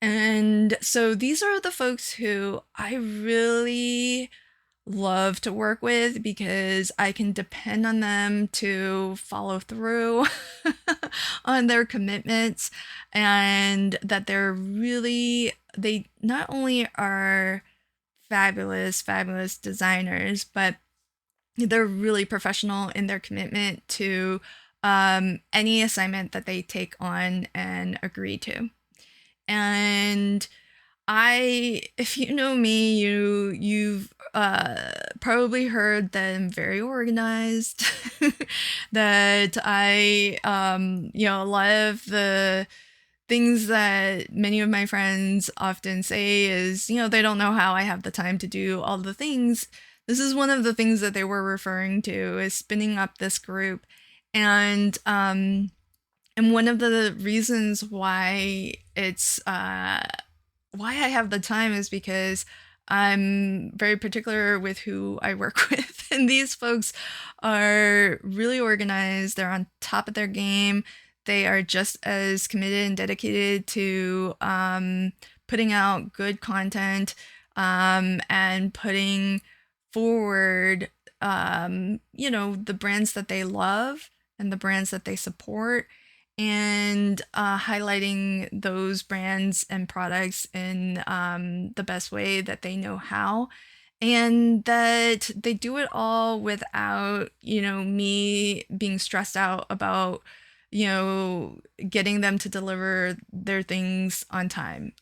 And so these are the folks who I really love to work with, because I can depend on them to follow through on their commitments, and that they not only are fabulous, fabulous designers, but they're really professional in their commitment to any assignment that they take on and agree to. And if you know me, you've probably heard that I'm very organized, that a lot of the things that many of my friends often say is, they don't know how I have the time to do all the things. This is one of the things that they were referring to, is spinning up this group. And one of the reasons why why I have the time is because I'm very particular with who I work with. And these folks are really organized. They're on top of their game. They are just as committed and dedicated to putting out good content and putting forward, the brands that they love and the brands that they support, and highlighting those brands and products in the best way that they know how. And that they do it all without, me being stressed out about, getting them to deliver their things on time.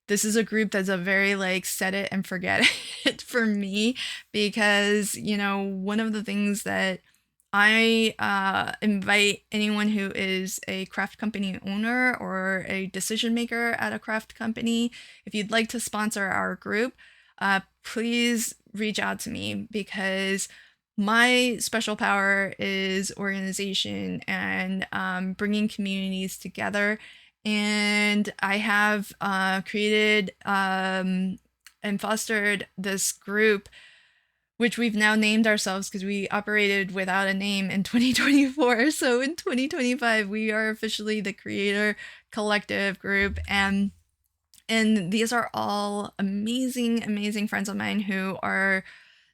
This is a group that's a very set it and forget it for me, because, one of the things that I invite anyone who is a craft company owner or a decision maker at a craft company. If you'd like to sponsor our group, please reach out to me, because my special power is organization and bringing communities together. And I have created and fostered this group, which we've now named ourselves because we operated without a name in 2024. So in 2025, we are officially the Creator Collective group. And these are all amazing friends of mine who are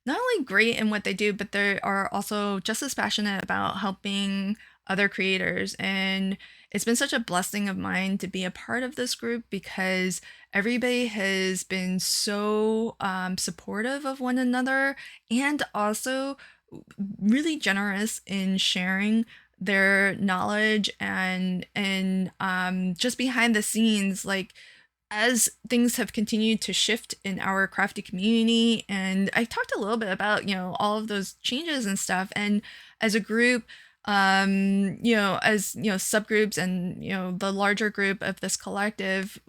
not only great in what they do, but they are also just as passionate about helping other creators. And it's been such a blessing of mine to be a part of this group, because everybody has been so supportive of one another, and also really generous in sharing their knowledge and just behind the scenes, like as things have continued to shift in our crafty community. And I talked a little bit about, all of those changes and stuff. And as a group, as, subgroups and, the larger group of this collective,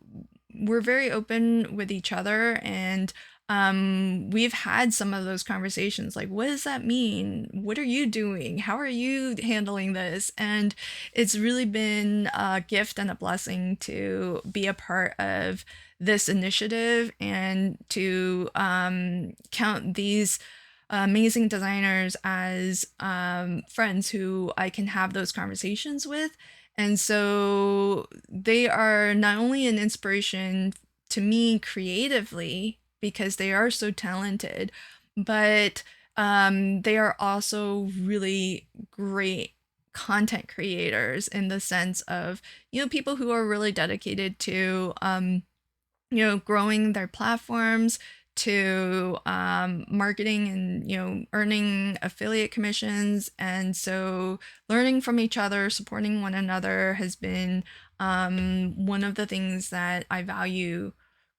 we're very open with each other. And we've had some of those conversations like, what does that mean? What are you doing? How are you handling this? And it's really been a gift and a blessing to be a part of this initiative, and to count these amazing designers as friends who I can have those conversations with. And so they are not only an inspiration to me creatively, because they are so talented, but they are also really great content creators, in the sense of, people who are really dedicated to, growing their platforms, to marketing and, earning affiliate commissions. And so learning from each other, supporting one another has been one of the things that I value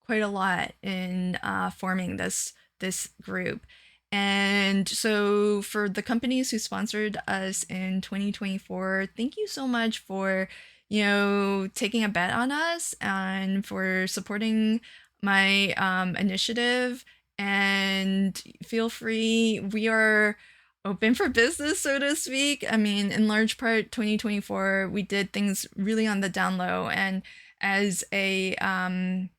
quite a lot in forming this group. And so for the companies who sponsored us in 2024, thank you so much for, taking a bet on us and for supporting my initiative. And feel free, we are open for business, so to speak. I mean, in large part, 2024, we did things really on the down low. And as a fan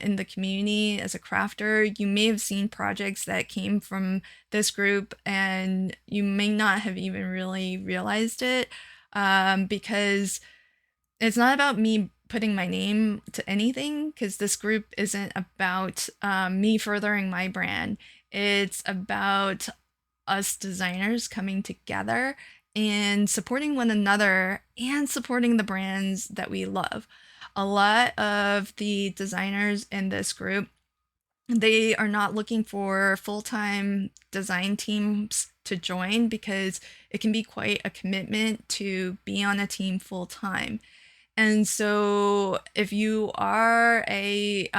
in the community, as a crafter, you may have seen projects that came from this group, and you may not have even really realized it, because it's not about me putting my name to anything, because this group isn't about me furthering my brand. It's about us designers coming together and supporting one another and supporting the brands that we love. A lot of the designers in this group, they are not looking for full-time design teams to join, because it can be quite a commitment to be on a team full-time. And so if you are a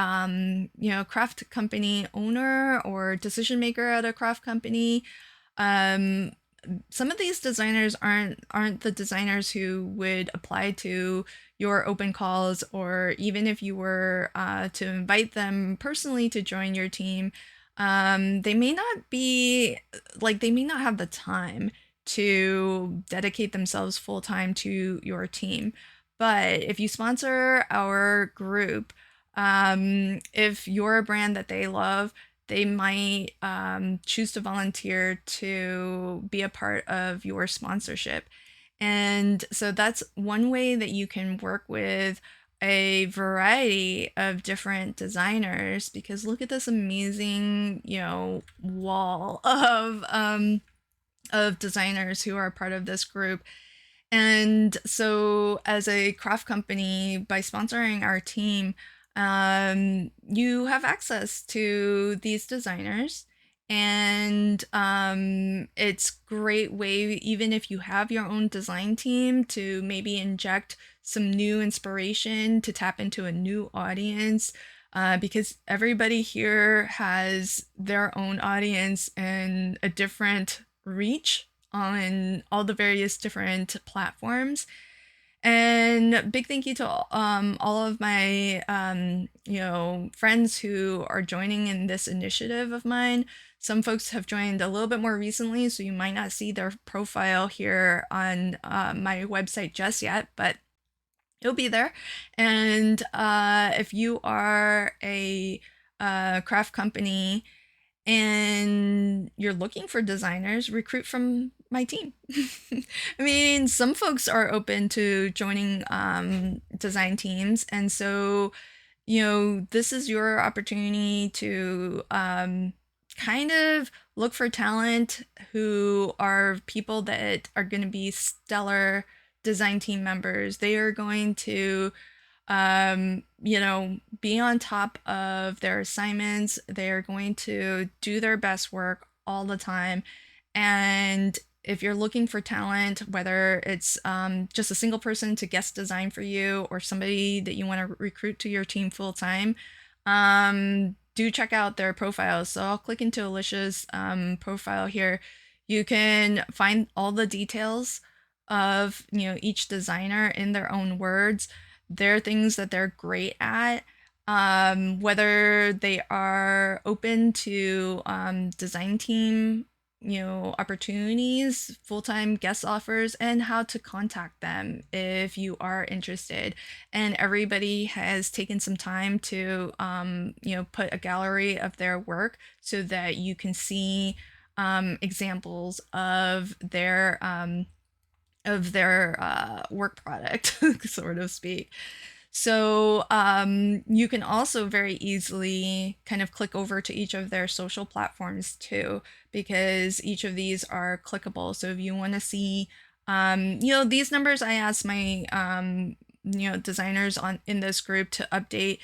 craft company owner or decision maker at a craft company, um, some of these designers aren't the designers who would apply to your open calls, or even if you were to invite them personally to join your team, they may not be, like, they may not have the time to dedicate themselves full time to your team. But if you sponsor our group, if you're a brand that they love, they might choose to volunteer to be a part of your sponsorship. And so that's one way that you can work with a variety of different designers, because look at this amazing, wall of designers who are part of this group. And so as a craft company, by sponsoring our team, you have access to these designers. And it's great way, even if you have your own design team, to maybe inject some new inspiration, to tap into a new audience, because everybody here has their own audience and a different reach on all the various different platforms. And big thank you to all of my friends who are joining in this initiative of mine. Some folks have joined a little bit more recently, so you might not see their profile here on my website just yet, but it'll be there. And if you are a craft company and you're looking for designers, recruit from my team. I mean, some folks are open to joining design teams, and so this is your opportunity to kind of look for talent who are people that are going to be stellar design team members. They are going to be on top of their assignments. They're going to do their best work all the time. And if you're looking for talent, whether it's just a single person to guest design for you or somebody that you want to recruit to your team full time, do check out their profiles. So I'll click into Alicia's profile here. You can find all the details of each designer in their own words. There are things that they're great at, whether they are open to design team opportunities, full-time guest offers, and how to contact them if you are interested. And everybody has taken some time to put a gallery of their work so that you can see examples of their work product, so to speak. So you can also very easily kind of click over to each of their social platforms too, because each of these are clickable. So if you want to see, these numbers, I asked my, designers in this group to update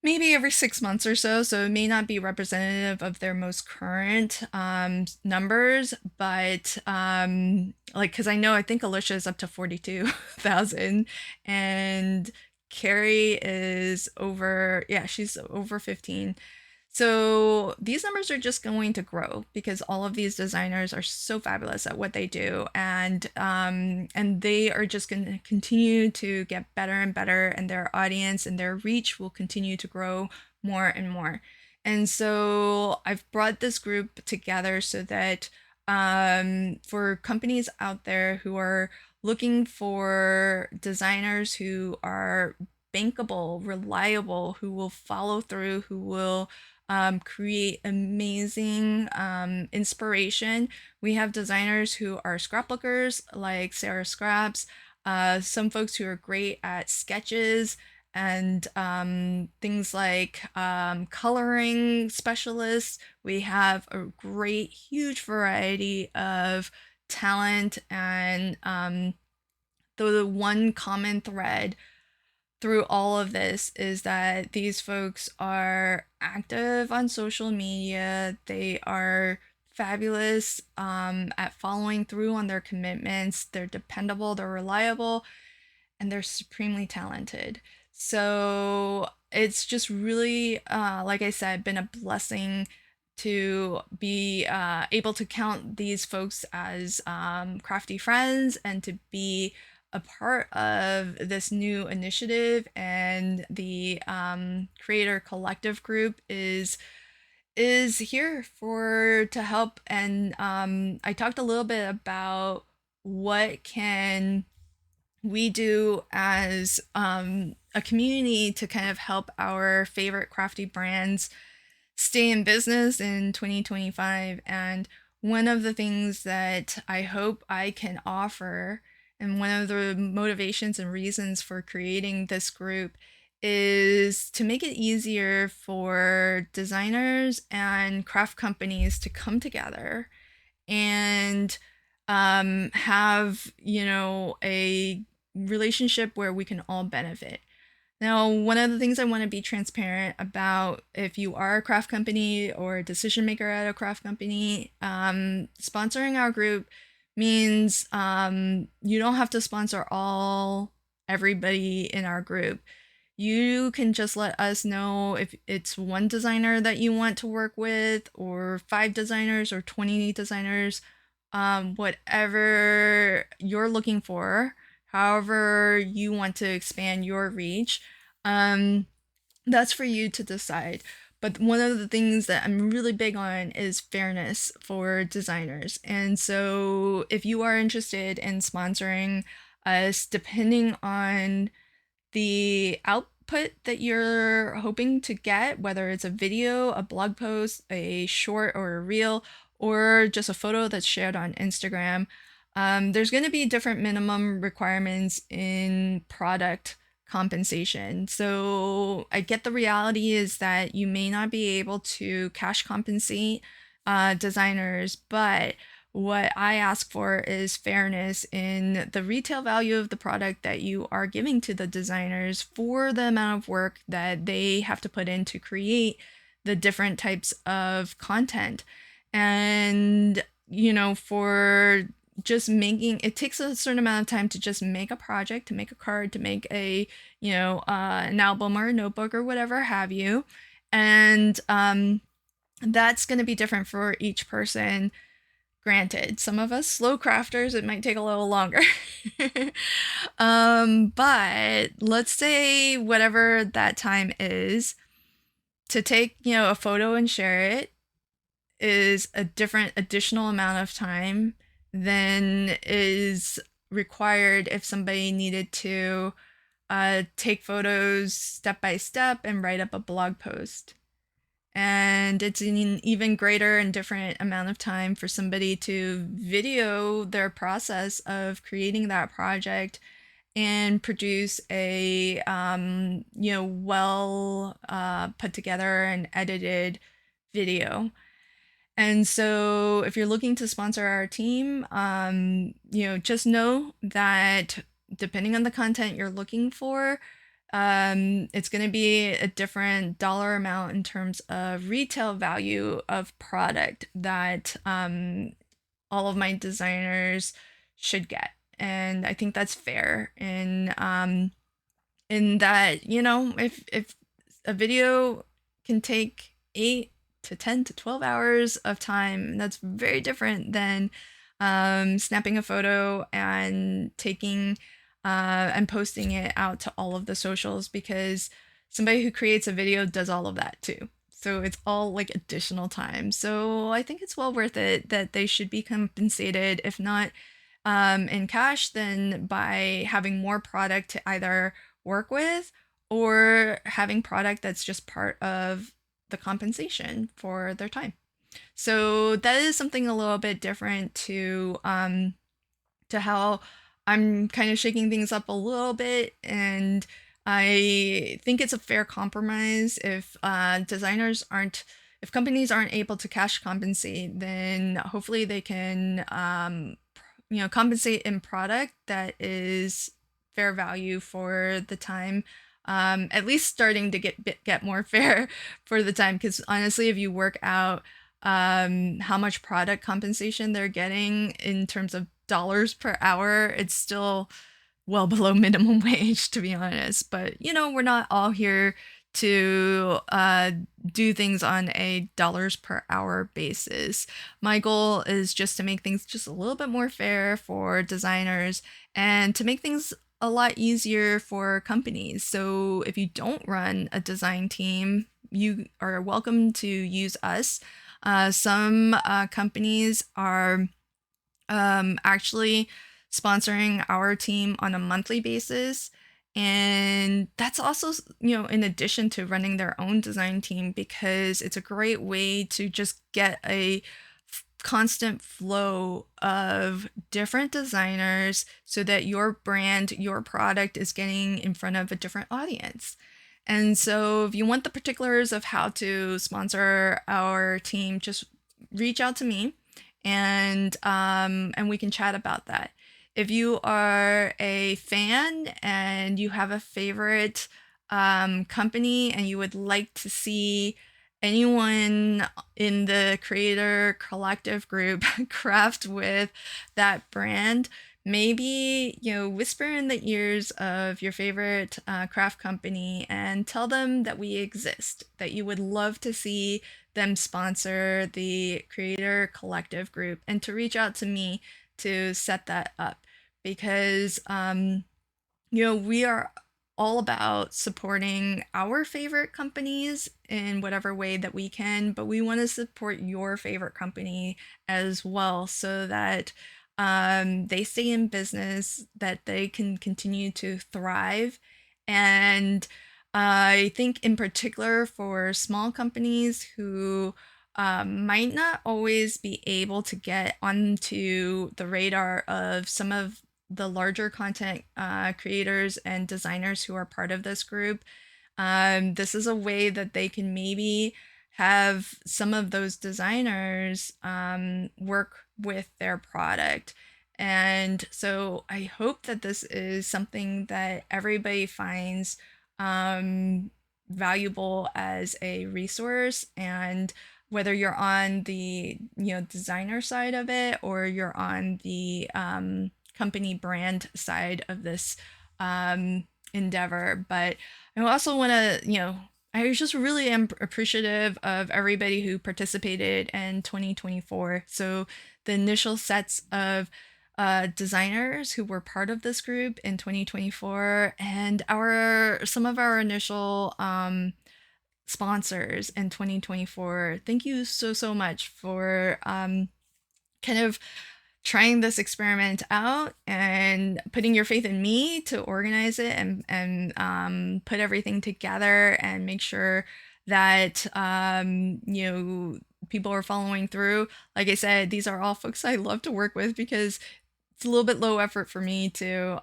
maybe every 6 months or so. So it may not be representative of their most current numbers, but because I think Alicia is up to 42,000 and Carrie is she's over 15. So these numbers are just going to grow because all of these designers are so fabulous at what they do, and they are just going to continue to get better and better, and their audience and their reach will continue to grow more and more. And so I've brought this group together so that for companies out there who are looking for designers who are bankable, reliable, who will follow through, who will create amazing inspiration. We have designers who are scrapbookers like Sarah Scraps, some folks who are great at sketches and things like coloring specialists. We have a great, huge variety of talent, and the one common thread through all of this is that these folks are active on social media. They are fabulous at following through on their commitments. They're dependable, they're reliable, and they're supremely talented. So it's just really, like I said, been a blessing to be able to count these folks as crafty friends and to be a part of this new initiative. And the creator collective group is here to help. And I talked a little bit about what can we do as a community to kind of help our favorite crafty brands stay in business in 2025. And one of the things that I hope I can offer, and one of the motivations and reasons for creating this group, is to make it easier for designers and craft companies to come together and have, a relationship where we can all benefit. Now, one of the things I want to be transparent about, if you are a craft company or a decision maker at a craft company, sponsoring our group means you don't have to sponsor everybody in our group. You can just let us know if it's one designer that you want to work with, or 5 designers, or 20 designers. whatever you're looking for, however you want to expand your reach. Um, that's for you to decide. But one of the things that I'm really big on is fairness for designers. And so if you are interested in sponsoring us, depending on the output that you're hoping to get, whether it's a video, a blog post, a short or a reel, or just a photo that's shared on Instagram, there's going to be different minimum requirements in product compensation. So I get the reality is that you may not be able to cash compensate designers, but what I ask for is fairness in the retail value of the product that you are giving to the designers for the amount of work that they have to put in to create the different types of content. And, for just making it takes a certain amount of time to just make a project, to make a card, to make a, an album or a notebook or whatever have you. And that's going to be different for each person. Granted, some of us slow crafters, it might take a little longer. But let's say whatever that time is, to take, a photo and share it is a different additional amount of time than is required if somebody needed to take photos step by step and write up a blog post. And it's an even greater and different amount of time for somebody to video their process of creating that project and produce a well put together and edited video. And so if you're looking to sponsor our team, just know that depending on the content you're looking for, it's going to be a different dollar amount in terms of retail value of product that all of my designers should get. And I think that's fair in that, if a video can take 8 to 10 to 12 hours of time, that's very different than snapping a photo and taking and posting it out to all of the socials, because somebody who creates a video does all of that too. So it's all like additional time. So I think it's well worth it that they should be compensated, if not in cash, then by having more product to either work with or having product that's just part of the compensation for their time. So that is something a little bit different to how I'm kind of shaking things up a little bit, and I think it's a fair compromise. If if companies aren't able to cash compensate, then hopefully they can, compensate in product that is fair value for the time. At least starting to get more fair for the time, because honestly, if you work out how much product compensation they're getting in terms of dollars per hour, it's still well below minimum wage, to be honest. But we're not all here to do things on a dollars per hour basis. My goal is just to make things just a little bit more fair for designers and to make things a lot easier for companies. So if you don't run a design team, you are welcome to use us. Some companies are actually sponsoring our team on a monthly basis. And that's also, in addition to running their own design team, because it's a great way to just get a constant flow of different designers so that your brand, your product is getting in front of a different audience. And so if you want the particulars of how to sponsor our team, just reach out to me and we can chat about that. If you are a fan and you have a favorite company and you would like to see anyone in the creator collective group craft with that brand, maybe whisper in the ears of your favorite craft company and tell them that we exist, that you would love to see them sponsor the Creator Collective group and to reach out to me to set that up because we are all about supporting our favorite companies in whatever way that we can, but we want to support your favorite company as well so that they stay in business, that they can continue to thrive. And I think, in particular, for small companies who might not always be able to get onto the radar of some of the larger content creators and designers who are part of this group. This is a way that they can maybe have some of those designers work with their product. And so I hope that this is something that everybody finds valuable as a resource. And whether you're on the designer side of it or you're on the company brand side of this endeavor. But I also want to, I just really am appreciative of everybody who participated in 2024. So the initial sets of designers who were part of this group in 2024 and some of our initial sponsors in 2024. Thank you so much for kind of trying this experiment out and putting your faith in me to organize it and put everything together and make sure that people are following through. Like I said, these are all folks I love to work with because it's a little bit low effort for me to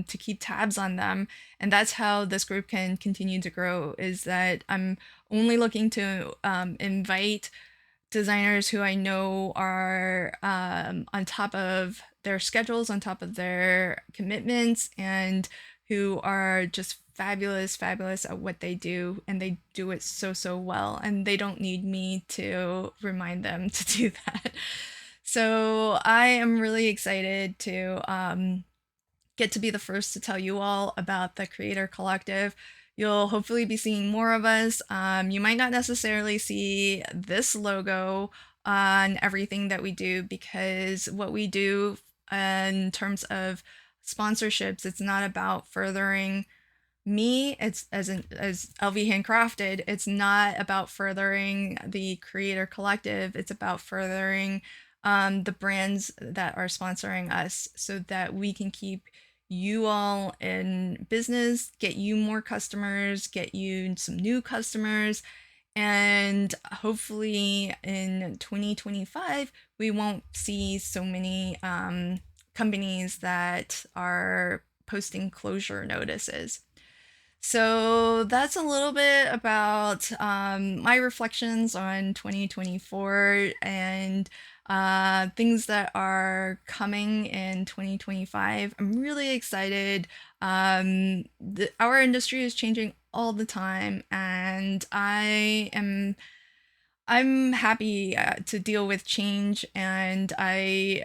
keep tabs on them, and that's how this group can continue to grow. Is that I'm only looking to invite designers who I know are on top of their schedules, on top of their commitments, and who are just fabulous at what they do, and they do it so well, and they don't need me to remind them to do that. So I am really excited to get to be the first to tell you all about the Creator Collective. You'll hopefully be seeing more of us. You might not necessarily see this logo on everything that we do because what we do in terms of sponsorships, it's not about furthering me. It's as LV Handcrafted. It's not about furthering the Creator Collective. It's about furthering the brands that are sponsoring us so that we can keep you all in business, get you more customers, get you some new customers, and hopefully in 2025 we won't see so many companies that are posting closure notices. So that's a little bit about my reflections on 2024 and things that are coming in 2025. I'm really excited. Our industry is changing all the time, and I'm happy to deal with change, and I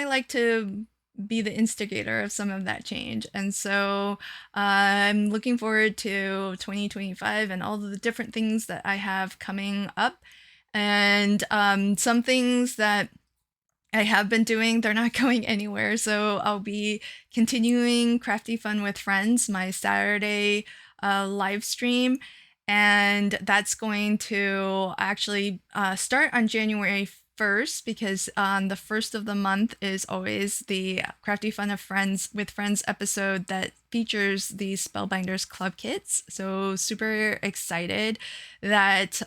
like to be the instigator of some of that change. And so I'm looking forward to 2025 and all of the different things that I have coming up. And some things that I have been doing, they're not going anywhere. So I'll be continuing Crafty Fun with Friends, my Saturday live stream. And that's going to actually start on January 1st because the first of the month is always the Crafty Fun of Friends with Friends episode that features the Spellbinders Club kits. So super excited that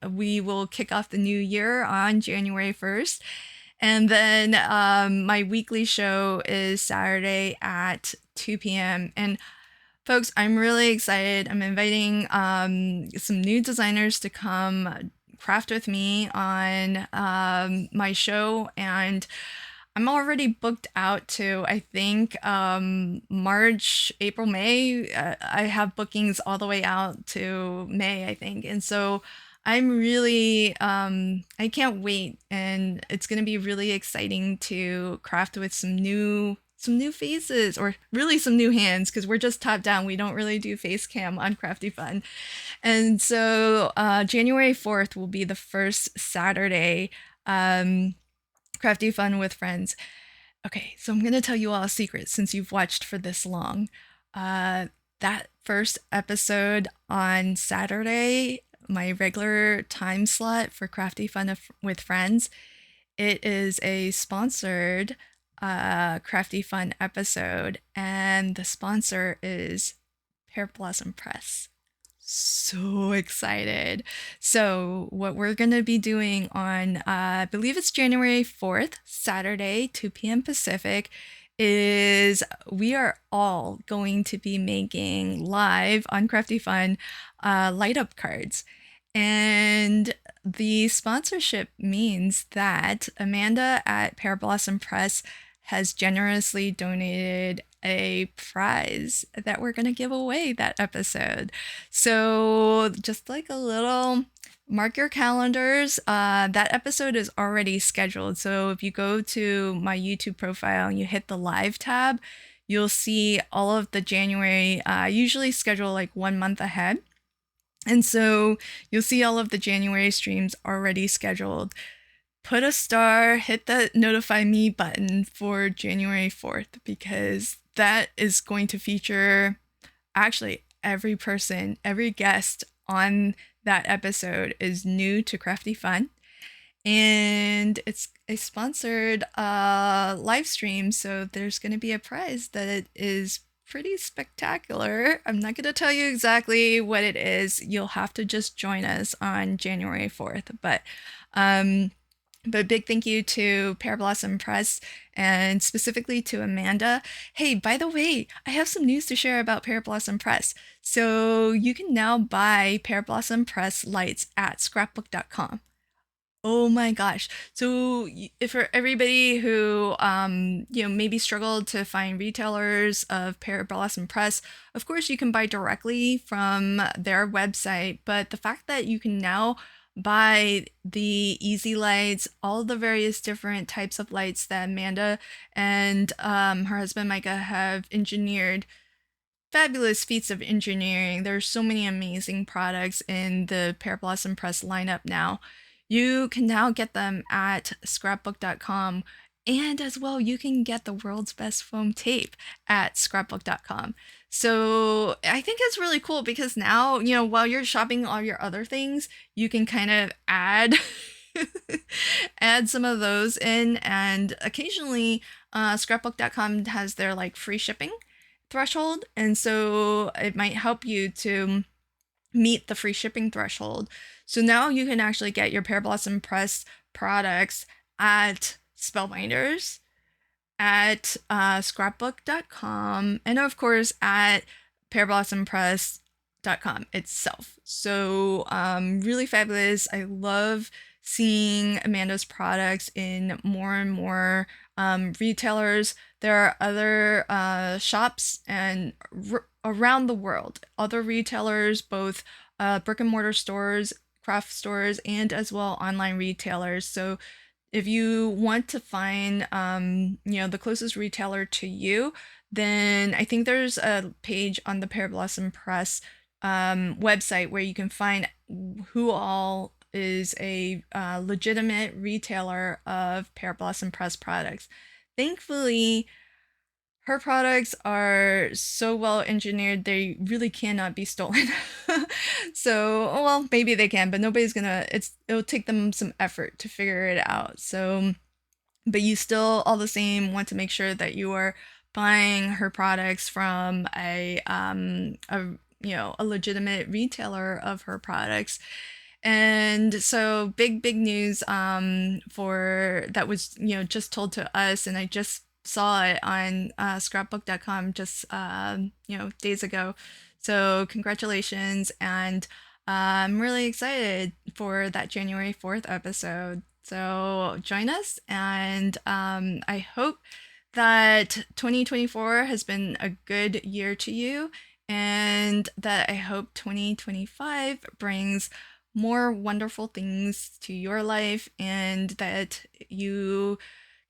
we will kick off the new year on January 1st. And then my weekly show is Saturday at 2 p.m. And folks, I'm really excited. I'm inviting some new designers to come craft with me on my show, and I'm already booked out to, I think, March, April, May. I have bookings all the way out to May, I think. And so I'm really, I can't wait. And it's going to be really exciting to craft with some new some new faces, or really some new hands, because we're just top down. We don't really do face cam on Crafty Fun. And so January 4th will be the first Saturday Crafty Fun with Friends. Okay, so I'm going to tell you all a secret since you've watched for this long. That first episode on Saturday, my regular time slot for Crafty Fun with Friends, it is a sponsored Crafty Fun episode, and the sponsor is Pear Blossom Press. So excited. So what we're going to be doing on, I believe it's January 4th, Saturday, 2 p.m. Pacific, is we are all going to be making live on Crafty Fun light up cards. And the sponsorship means that Amanda at Pear Blossom Press has generously donated a prize that we're going to give away that episode. So just like a little mark your calendars. That episode is already scheduled. So if you go to my YouTube profile and you hit the live tab, you'll see all of the January, usually schedule like 1 month ahead. And so you'll see all of the January streams already scheduled. Put a star, hit the notify me button for January 4th, because that is going to feature actually every person, every guest on that episode is new to Crafty Fun. And it's a sponsored live stream, so there's going to be a prize that is pretty spectacular. I'm not going to tell you exactly what it is. You'll have to just join us on January 4th. But big thank you to Pear Blossom Press, and specifically to Amanda. Hey, by the way, I have some news to share about Pear Blossom Press. So you can now buy Pear Blossom Press lights at scrapbook.com. Oh my gosh. So if for everybody who, maybe struggled to find retailers of Pear Blossom Press, of course you can buy directly from their website, but the fact that you can now buy the easy lights, all the various different types of lights that Amanda and her husband Micah have engineered, fabulous feats of engineering. There's so many amazing products in the Pear Blossom Press lineup now. You can now get them at scrapbook.com, and as well, you can get the world's best foam tape at scrapbook.com. So I think it's really cool because now, while you're shopping all your other things, you can kind of add add some of those in. And occasionally, scrapbook.com has their like free shipping threshold, and so it might help you to meet the free shipping threshold. So now you can actually get your Pear Blossom Press products at Spellbinders, at scrapbook.com, and of course at pearblossom.press.com itself. So really fabulous. I love seeing Amanda's products in more and more retailers. There are other shops and around the world, other retailers, both brick and mortar stores, craft stores, and as well online retailers. So if you want to find the closest retailer to you, then I think there's a page on the Pear Blossom Press website where you can find who all is a legitimate retailer of Pear Blossom Press products. Thankfully, her products are so well engineered, they really cannot be stolen. So, well, maybe they can, but nobody's gonna, it'll take them some effort to figure it out. So, but you still all the same want to make sure that you are buying her products from a legitimate retailer of her products. And so big news for that was just told to us, and I just saw it on scrapbook.com just days ago. So congratulations, and I'm really excited for that January 4th episode. So join us, and I hope that 2024 has been a good year to you, and that I hope 2025 brings more wonderful things to your life, and that you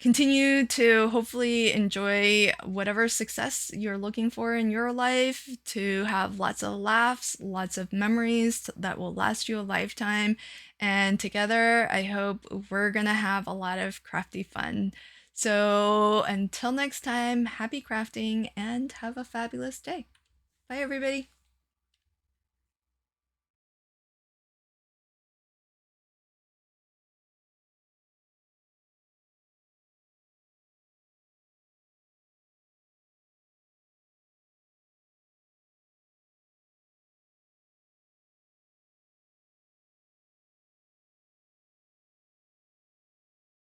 continue to hopefully enjoy whatever success you're looking for in your life, to have lots of laughs, lots of memories that will last you a lifetime. And together, I hope we're gonna have a lot of crafty fun. So until next time, happy crafting and have a fabulous day. Bye, everybody.